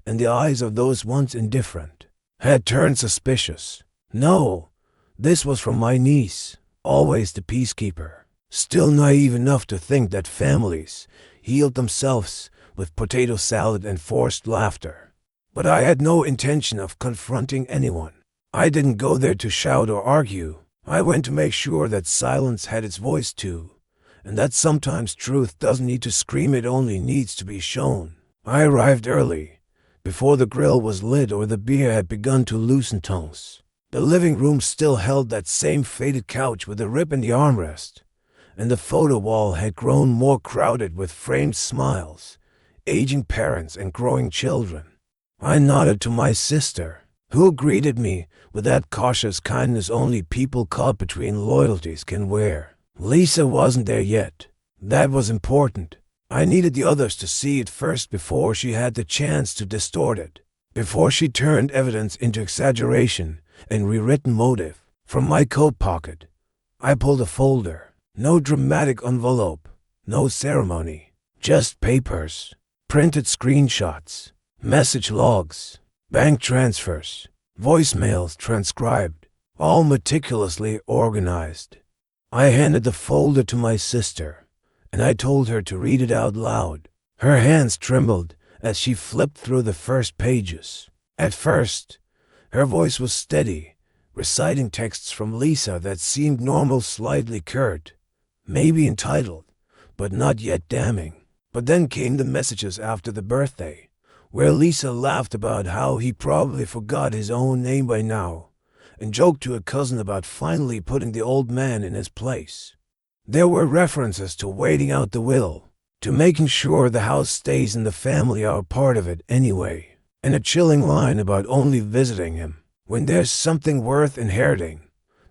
Speaker 1: and the eyes of those once indifferent had turned suspicious. No, this was from my niece, always the peacekeeper, still naive enough to think that families healed themselves with potato salad and forced laughter. But I had no intention of confronting anyone. I didn't go there to shout or argue. I went to make sure that silence had its voice too, and that sometimes truth doesn't need to scream, it only needs to be shown. I arrived early, before the grill was lit or the beer had begun to loosen tongues. The living room still held that same faded couch with a rip in the armrest, and the photo wall had grown more crowded with framed smiles, aging parents and growing children. I nodded to my sister, who greeted me with that cautious kindness only people caught between loyalties can wear. Lisa wasn't there yet. That was important. I needed the others to see it first before she had the chance to distort it, before she turned evidence into exaggeration and rewritten motive. From my coat pocket, I pulled a folder. No dramatic envelope, no ceremony, just papers, printed screenshots, message logs, bank transfers, voicemails transcribed, all meticulously organized. I handed the folder to my sister, and I told her to read it out loud. Her hands trembled as she flipped through the first pages. At first, her voice was steady, reciting texts from Lisa that seemed normal, slightly curt, maybe entitled, but not yet damning. But then came the messages after the birthday, where Lisa laughed about how he probably forgot his own name by now, and joked to a cousin about finally putting the old man in his place. There were references to waiting out the will, to making sure the house stays and the family are a part of it anyway, and a chilling line about only visiting him when there's something worth inheriting.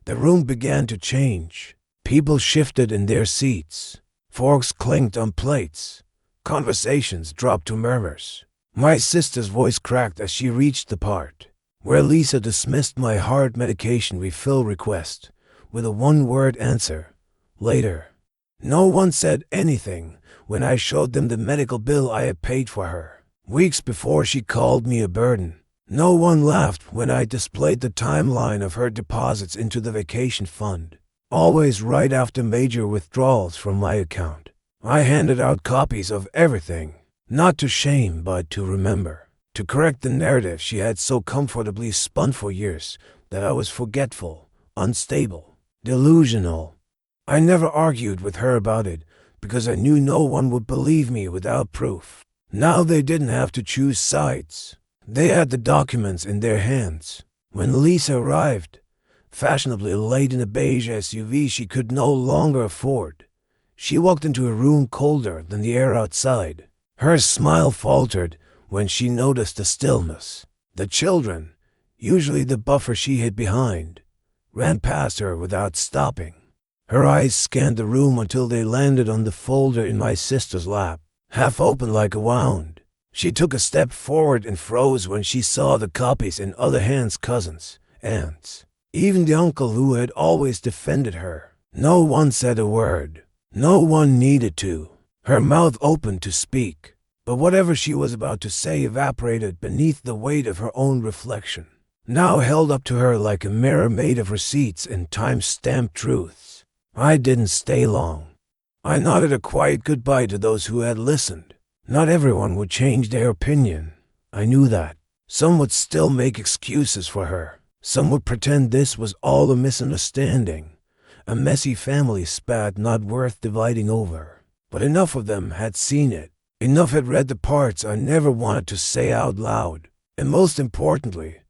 Speaker 1: The room began to change. People shifted in their seats. Forks clinked on plates. Conversations dropped to murmurs. My sister's voice cracked as she reached the part where Lisa dismissed my heart medication refill request with a one-word answer: later. No one said anything when I showed them the medical bill I had paid for her weeks before she called me a burden. No one laughed when I displayed the timeline of her deposits into the vacation fund, always right after major withdrawals from my account. I handed out copies of everything, not to shame but to remember, to correct the narrative she had so comfortably spun for years that I was forgetful, unstable, delusional. I never argued with her about it because I knew no one would believe me without proof. Now they didn't have to choose sides. They had the documents in their hands. When Lisa arrived, fashionably late in a beige SUV she could no longer afford, she walked into a room colder than the air outside. Her smile faltered when she noticed the stillness. The children, usually the buffer she hid behind, ran past her without stopping. Her eyes scanned the room until they landed on the folder in my sister's lap, half open like a wound. She took a step forward and froze when she saw the copies in other hands: cousins, aunts, even the uncle who had always defended her. No one said a word. No one needed to. Her mouth opened to speak, but whatever she was about to say evaporated beneath the weight of her own reflection, now held up to her like a mirror made of receipts and time-stamped truths. I didn't stay long. I nodded a quiet goodbye to those who had listened. Not everyone would change their opinion. I knew that. Some would still make excuses for her. Some would pretend this was all a misunderstanding, a messy family spat not worth dividing over. But enough of them had seen it. Enough had read the parts I never wanted to say out loud. And most importantly,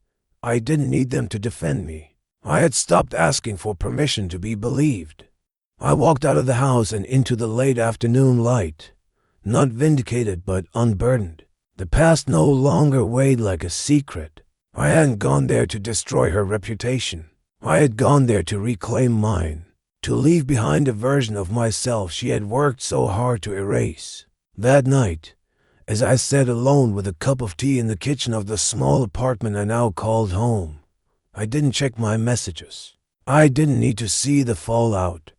Speaker 1: I didn't need them to defend me. I had stopped asking for permission to be believed. I walked out of the house and into the late afternoon light, not vindicated but unburdened. The past no longer weighed like a secret. I hadn't gone there to destroy her reputation. I had gone there to reclaim mine, to leave behind a version of myself she had worked so hard to erase. That night, as I sat alone with a cup of tea in the kitchen of the small apartment I now called home, I didn't check my messages. I didn't need to see the fallout.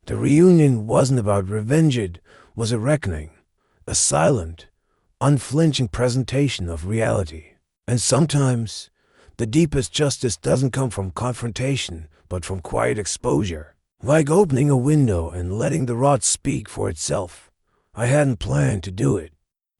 Speaker 1: The reunion wasn't about revenge, it was a reckoning, a silent, unflinching presentation of reality. And sometimes, the deepest justice doesn't come from confrontation, but from quiet exposure. Like opening a window and letting the rot speak for itself. I hadn't planned to do it.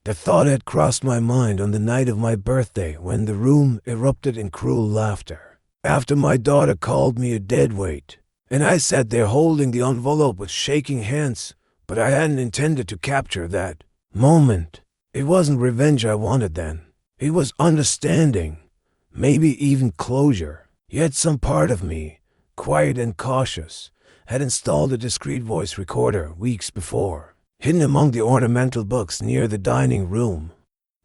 Speaker 1: The thought had crossed my mind on the night of my birthday when the room erupted in cruel laughter. After my daughter called me a deadweight, and I sat there holding the envelope with shaking hands, but I hadn't intended to capture that moment. It wasn't revenge I wanted then. It was understanding, maybe even closure. Yet some part of me, quiet and cautious, had installed a discreet voice recorder weeks before, hidden among the ornamental books near the dining room.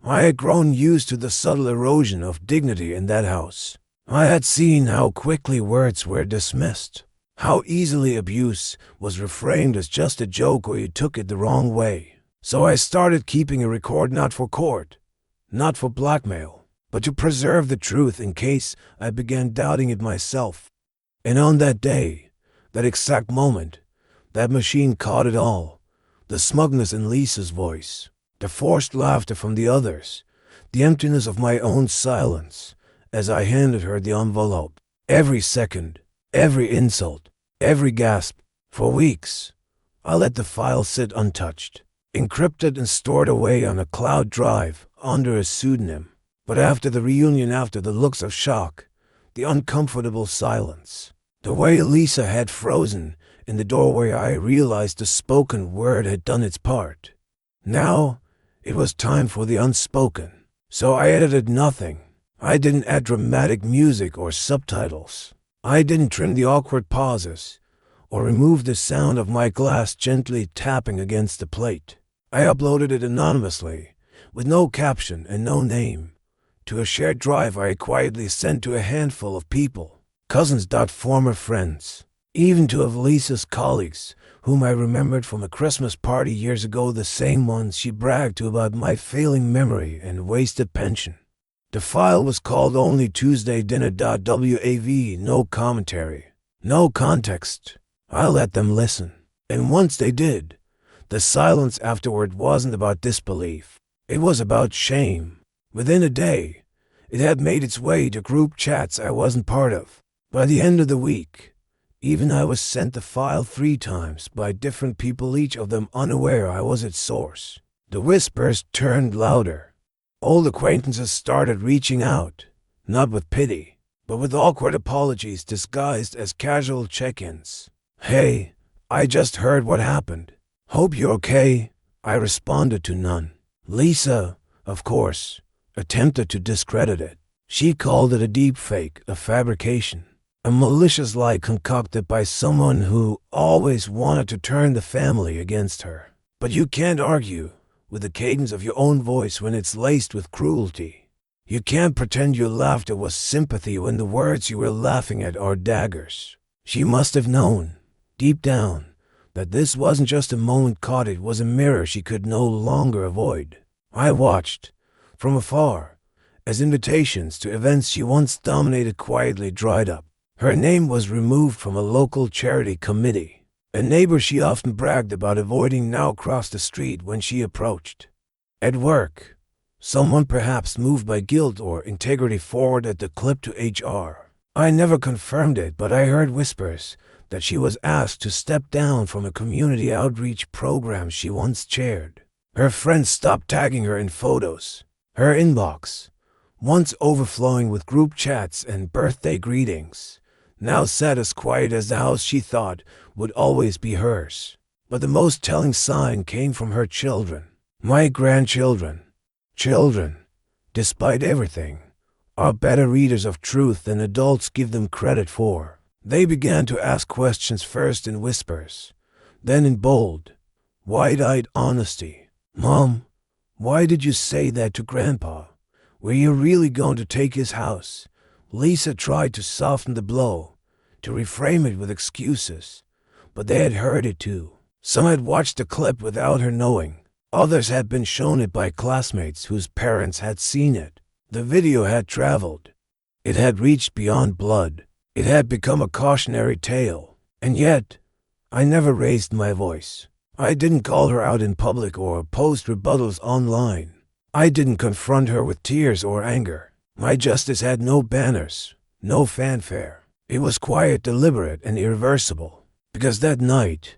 Speaker 1: I had grown used to the subtle erosion of dignity in that house. I had seen how quickly words were dismissed, how easily abuse was reframed as just a joke or you took it the wrong way. So I started keeping a record not for court, not for blackmail, but to preserve the truth in case I began doubting it myself. And on that day, that exact moment, that machine caught it all. The smugness in Lisa's voice, the forced laughter from the others, the emptiness of my own silence as I handed her the envelope. Every second, every insult, every gasp. For weeks, I let the file sit untouched, encrypted and stored away on a cloud drive under a pseudonym. But after the reunion, after the looks of shock, the uncomfortable silence, the way Lisa had frozen in the doorway, I realized the spoken word had done its part. Now, it was time for the unspoken. So I edited nothing. I didn't add dramatic music or subtitles. I didn't trim the awkward pauses or remove the sound of my glass gently tapping against the plate. I uploaded it anonymously, with no caption and no name, to a shared drive I quietly sent to a handful of people, cousins, former friends, even two of Lisa's colleagues, whom I remembered from a Christmas party years ago, the same ones she bragged to about my failing memory and wasted pension. The file was called Only Tuesday Dinner. WAV, no commentary, no context. I let them listen, and once they did, the silence afterward wasn't about disbelief. It was about shame. Within a day, it had made its way to group chats I wasn't part of. By the end of the week, even I was sent the file 3 times by different people, each of them unaware I was its source. The whispers turned louder. Old acquaintances started reaching out, not with pity, but with awkward apologies disguised as casual check-ins. "Hey, I just heard what happened. Hope you're okay." I responded to none. Lisa, of course, attempted to discredit it. She called it a deep fake, a fabrication, a malicious lie concocted by someone who always wanted to turn the family against her. But you can't argue with the cadence of your own voice when it's laced with cruelty. You can't pretend your laughter was sympathy when the words you were laughing at are daggers. She must have known, deep down, that this wasn't just a moment caught, it was a mirror she could no longer avoid. I watched, from afar, as invitations to events she once dominated quietly dried up. Her name was removed from a local charity committee. A neighbor she often bragged about avoiding now crossed the street when she approached. At work, someone perhaps moved by guilt or integrity forwarded the clip to HR. I never confirmed it, but I heard whispers that she was asked to step down from a community outreach program she once chaired. Her friends stopped tagging her in photos. Her inbox, once overflowing with group chats and birthday greetings, now sat as quiet as the house she thought would always be hers. But the most telling sign came from her children. My grandchildren. Children, despite everything, are better readers of truth than adults give them credit for. They began to ask questions, first in whispers, then in bold, wide-eyed honesty. "Mom, why did you say that to Grandpa? Were you really going to take his house?" Lisa tried to soften the blow, to reframe it with excuses, but they had heard it too. Some had watched the clip without her knowing. Others had been shown it by classmates whose parents had seen it. The video had traveled. It had reached beyond blood. It had become a cautionary tale. And yet, I never raised my voice. I didn't call her out in public or post rebuttals online. I didn't confront her with tears or anger. My justice had no banners, no fanfare. It was quiet, deliberate, and irreversible. Because that night,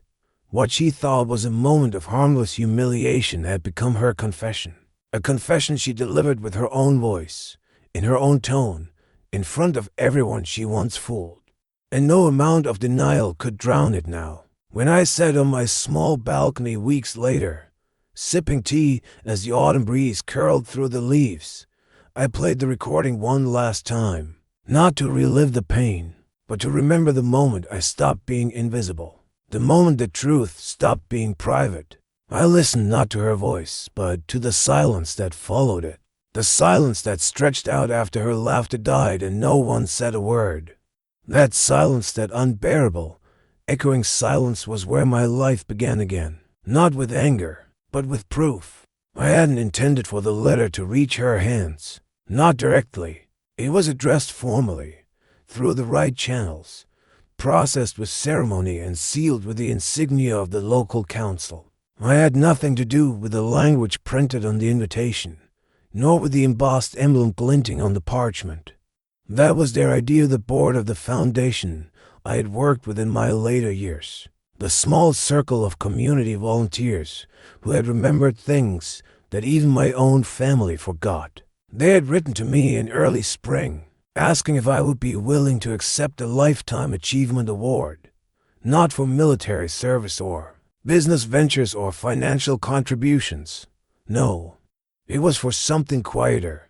Speaker 1: what she thought was a moment of harmless humiliation had become her confession. A confession she delivered with her own voice, in her own tone, in front of everyone she once fooled. And no amount of denial could drown it now. When I sat on my small balcony weeks later, sipping tea as the autumn breeze curled through the leaves, I played the recording one last time, not to relive the pain, but to remember the moment I stopped being invisible, the moment the truth stopped being private. I listened not to her voice, but to the silence that followed it, the silence that stretched out after her laughter died and no one said a word. That silence, that unbearable, echoing silence, was where my life began again, not with anger, but with proof. I hadn't intended for the letter to reach her hands, not directly. It was addressed formally, through the right channels, processed with ceremony and sealed with the insignia of the local council. I had nothing to do with the language printed on the invitation, nor with the embossed emblem glinting on the parchment. That was their idea, the board of the foundation I had worked with in my later years, the small circle of community volunteers who had remembered things that even my own family forgot. They had written to me in early spring, asking if I would be willing to accept a Lifetime Achievement Award, not for military service or business ventures or financial contributions. No, it was for something quieter.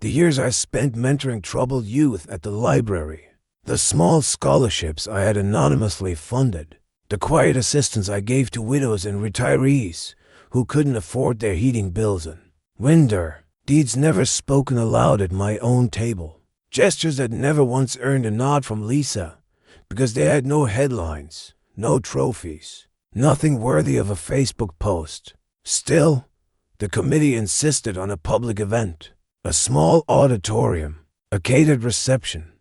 Speaker 1: The years I spent mentoring troubled youth at the library, the small scholarships I had anonymously funded, the quiet assistance I gave to widows and retirees who couldn't afford their heating bills, and winter deeds never spoken aloud at my own table, gestures that never once earned a nod from Lisa because they had no headlines, no trophies, nothing worthy of a Facebook post. Still, the committee insisted on a public event, a small auditorium, a catered reception.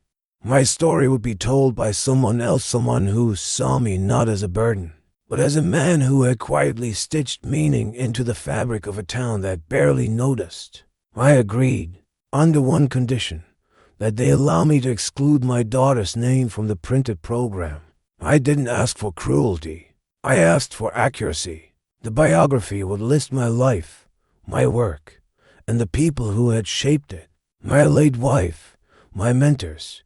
Speaker 1: My story would be told by someone else, someone who saw me not as a burden, but as a man who had quietly stitched meaning into the fabric of a town that barely noticed. I agreed, under one condition, that they allow me to exclude my daughter's name from the printed program. I didn't ask for cruelty. I asked for accuracy. The biography would list my life, my work, and the people who had shaped it. My late wife, my mentors,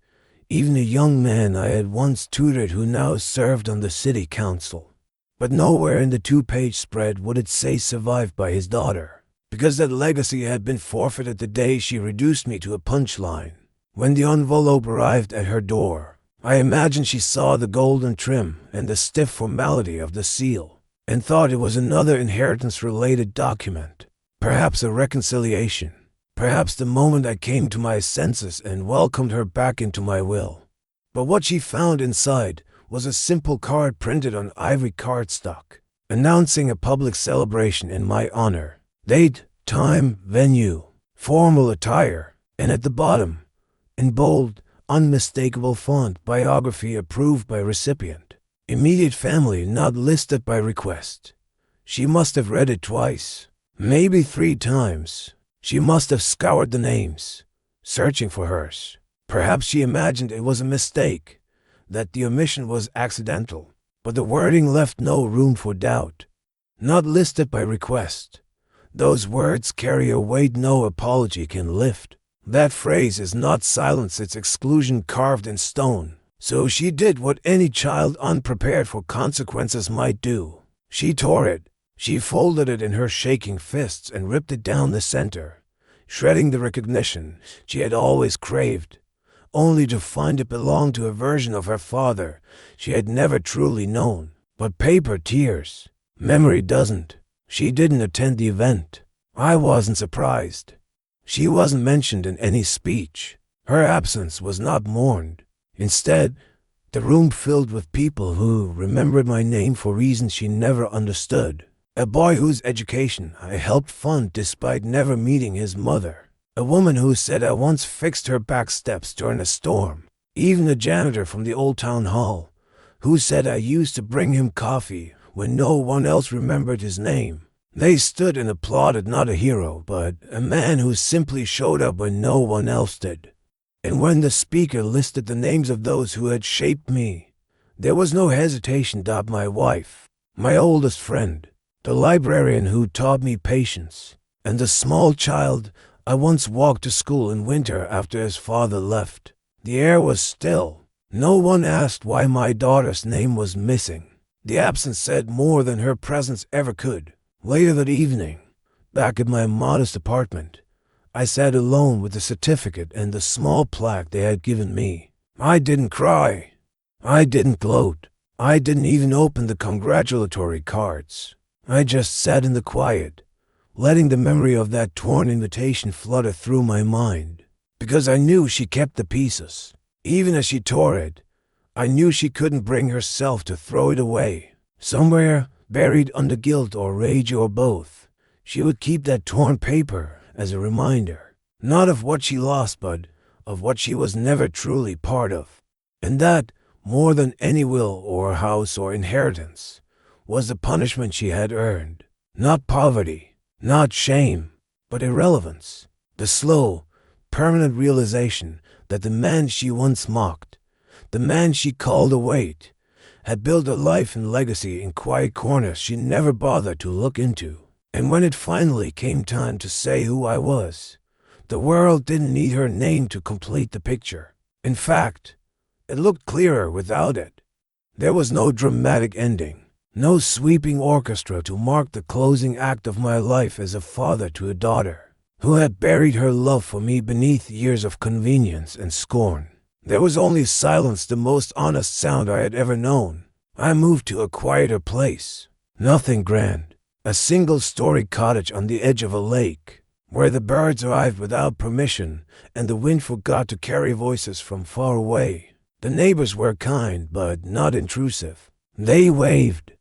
Speaker 1: even a young man I had once tutored who now served on the city council. But nowhere in the 2-page spread would it say survived by his daughter, because that legacy had been forfeited the day she reduced me to a punchline. When the envelope arrived at her door, I imagined she saw the golden trim and the stiff formality of the seal, and thought it was another inheritance-related document, perhaps a reconciliation, perhaps the moment I came to my senses and welcomed her back into my will. But what she found inside was a simple card printed on ivory cardstock, announcing a public celebration in my honor. Date, time, venue, formal attire, and at the bottom, in bold, unmistakable font, biography approved by recipient. Immediate family not listed by request. She must have read it twice, maybe 3 times. She must have scoured the names, searching for hers. Perhaps she imagined it was a mistake, that the omission was accidental, but the wording left no room for doubt. Not listed by request. Those words carry a weight no apology can lift. That phrase is not silence, it's exclusion carved in stone. So she did what any child unprepared for consequences might do. She tore it. She folded it in her shaking fists and ripped it down the center, shredding the recognition she had always craved, only to find it belonged to a version of her father she had never truly known. But paper tears. Memory doesn't. She didn't attend the event. I wasn't surprised. She wasn't mentioned in any speech. Her absence was not mourned. Instead, the room filled with people who remembered my name for reasons she never understood. A boy whose education I helped fund despite never meeting his mother. A woman who said I once fixed her back steps during a storm. Even a janitor from the old town hall, who said I used to bring him coffee when no one else remembered his name. They stood and applauded not a hero, but a man who simply showed up when no one else did. And when the speaker listed the names of those who had shaped me, there was no hesitation. My wife, my oldest friend, the librarian who taught me patience, and the small child I once walked to school in winter after his father left. The air was still. No one asked why my daughter's name was missing. The absence said more than her presence ever could. Later that evening, back at my modest apartment, I sat alone with the certificate and the small plaque they had given me. I didn't cry. I didn't gloat. I didn't even open the congratulatory cards. I just sat in the quiet, letting the memory of that torn invitation flutter through my mind. Because I knew she kept the pieces. Even as she tore it, I knew she couldn't bring herself to throw it away. Somewhere, buried under guilt or rage or both, she would keep that torn paper as a reminder, not of what she lost, but of what she was never truly part of. And that, more than any will or house or inheritance, was the punishment she had earned. Not poverty, not shame, but irrelevance. The slow, permanent realization that the man she once mocked, the man she called a weight, had built a life and legacy in quiet corners she never bothered to look into. And when it finally came time to say who I was, the world didn't need her name to complete the picture. In fact, it looked clearer without it. There was no dramatic ending, no sweeping orchestra to mark the closing act of my life as a father to a daughter who had buried her love for me beneath years of convenience and scorn. There was only silence, the most honest sound I had ever known. I moved to a quieter place. Nothing grand. A single-story cottage on the edge of a lake, where the birds arrived without permission and the wind forgot to carry voices from far away. The neighbors were kind, but not intrusive. They waved.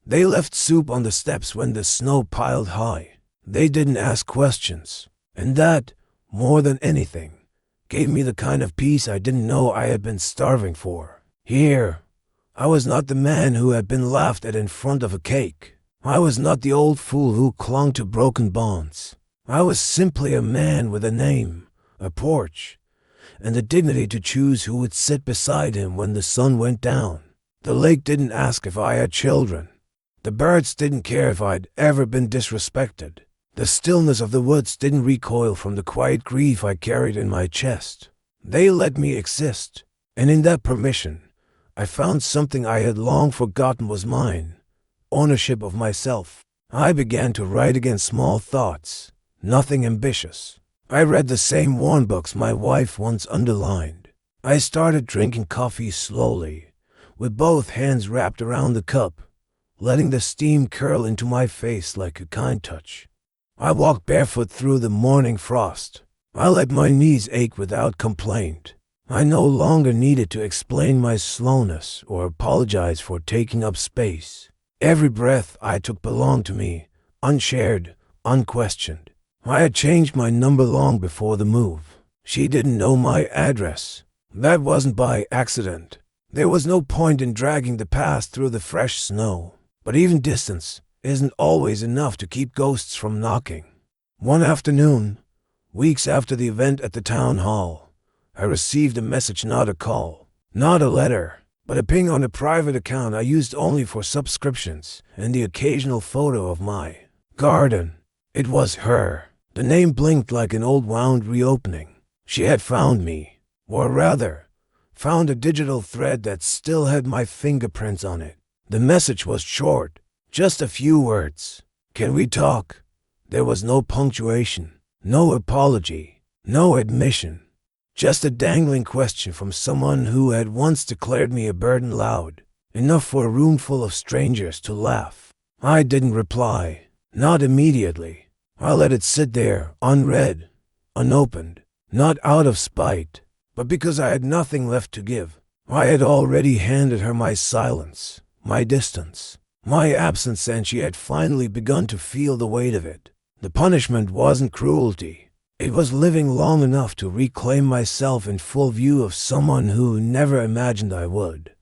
Speaker 1: They left soup on the steps when the snow piled high. They didn't ask questions. And that, more than anything, gave me the kind of peace I didn't know I had been starving for. Here, I was not the man who had been laughed at in front of a cake. I was not the old fool who clung to broken bonds. I was simply a man with a name, a porch, and the dignity to choose who would sit beside him when the sun went down. The lake didn't ask if I had children. The birds didn't care if I'd ever been disrespected. The stillness of the woods didn't recoil from the quiet grief I carried in my chest. They let me exist, and in that permission, I found something I had long forgotten was mine. Ownership of myself. I began to write again, small thoughts, nothing ambitious. I read the same worn books my wife once underlined. I started drinking coffee slowly, with both hands wrapped around the cup, letting the steam curl into my face like a kind touch. I walked barefoot through the morning frost. I let my knees ache without complaint. I no longer needed to explain my slowness or apologize for taking up space. Every breath I took belonged to me, unshared, unquestioned. I had changed my number long before the move. She didn't know my address. That wasn't by accident. There was no point in dragging the past through the fresh snow. But even distance isn't always enough to keep ghosts from knocking. One afternoon, weeks after the event at the town hall, I received a message, not a call, not a letter, but a ping on a private account I used only for subscriptions and the occasional photo of my garden. It was her. The name blinked like an old wound reopening. She had found me, or rather, found a digital thread that still had my fingerprints on it. The message was short, just a few words. Can we talk? There was no punctuation, no apology, no admission. Just a dangling question from someone who had once declared me a burden loud, enough for a room full of strangers to laugh. I didn't reply, not immediately. I let it sit there, unread, unopened, not out of spite, but because I had nothing left to give. I had already handed her my silence, my distance, my absence, and she had finally begun to feel the weight of it. The punishment wasn't cruelty. It was living long enough to reclaim myself in full view of someone who never imagined I would.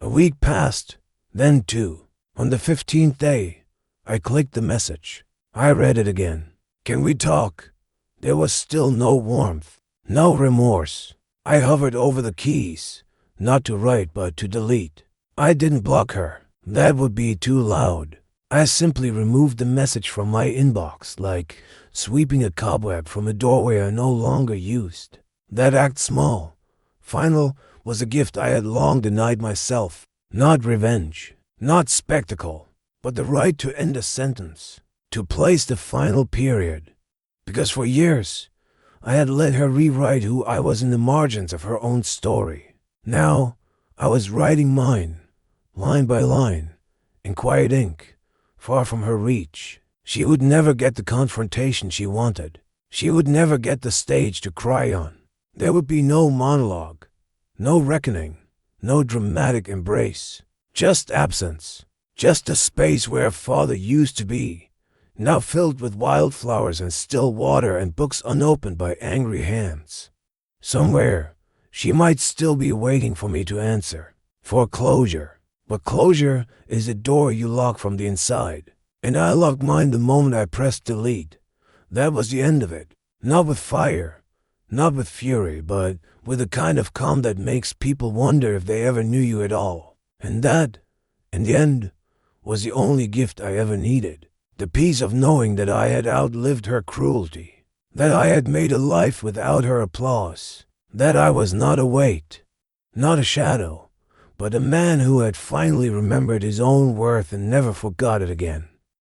Speaker 1: A week passed, then two. On the 15th day, I clicked the message. I read it again. Can we talk? There was still no warmth, no remorse. I hovered over the keys, not to write but to delete. I didn't block her. That would be too loud. I simply removed the message from my inbox like sweeping a cobweb from a doorway I no longer used. That act, small, final, was a gift I had long denied myself. Not revenge, not spectacle, but the right to end a sentence, to place the final period. Because for years, I had let her rewrite who I was in the margins of her own story. Now, I was writing mine, line by line, in quiet ink, far from her reach. She would never get the confrontation she wanted. She would never get the stage to cry on. There would be no monologue, no reckoning, no dramatic embrace. Just absence. Just a space where a father used to be, now filled with wildflowers and still water and books unopened by angry hands. Somewhere, she might still be waiting for me to answer, for closure. But closure is a door you lock from the inside. And I locked mine the moment I pressed delete. That was the end of it. Not with fire, not with fury, but with a kind of calm that makes people wonder if they ever knew you at all. And that, in the end, was the only gift I ever needed. The peace of knowing that I had outlived her cruelty, that I had made a life without her applause, that I was not a weight, not a shadow, but a man who had finally remembered his own worth and never forgot it again.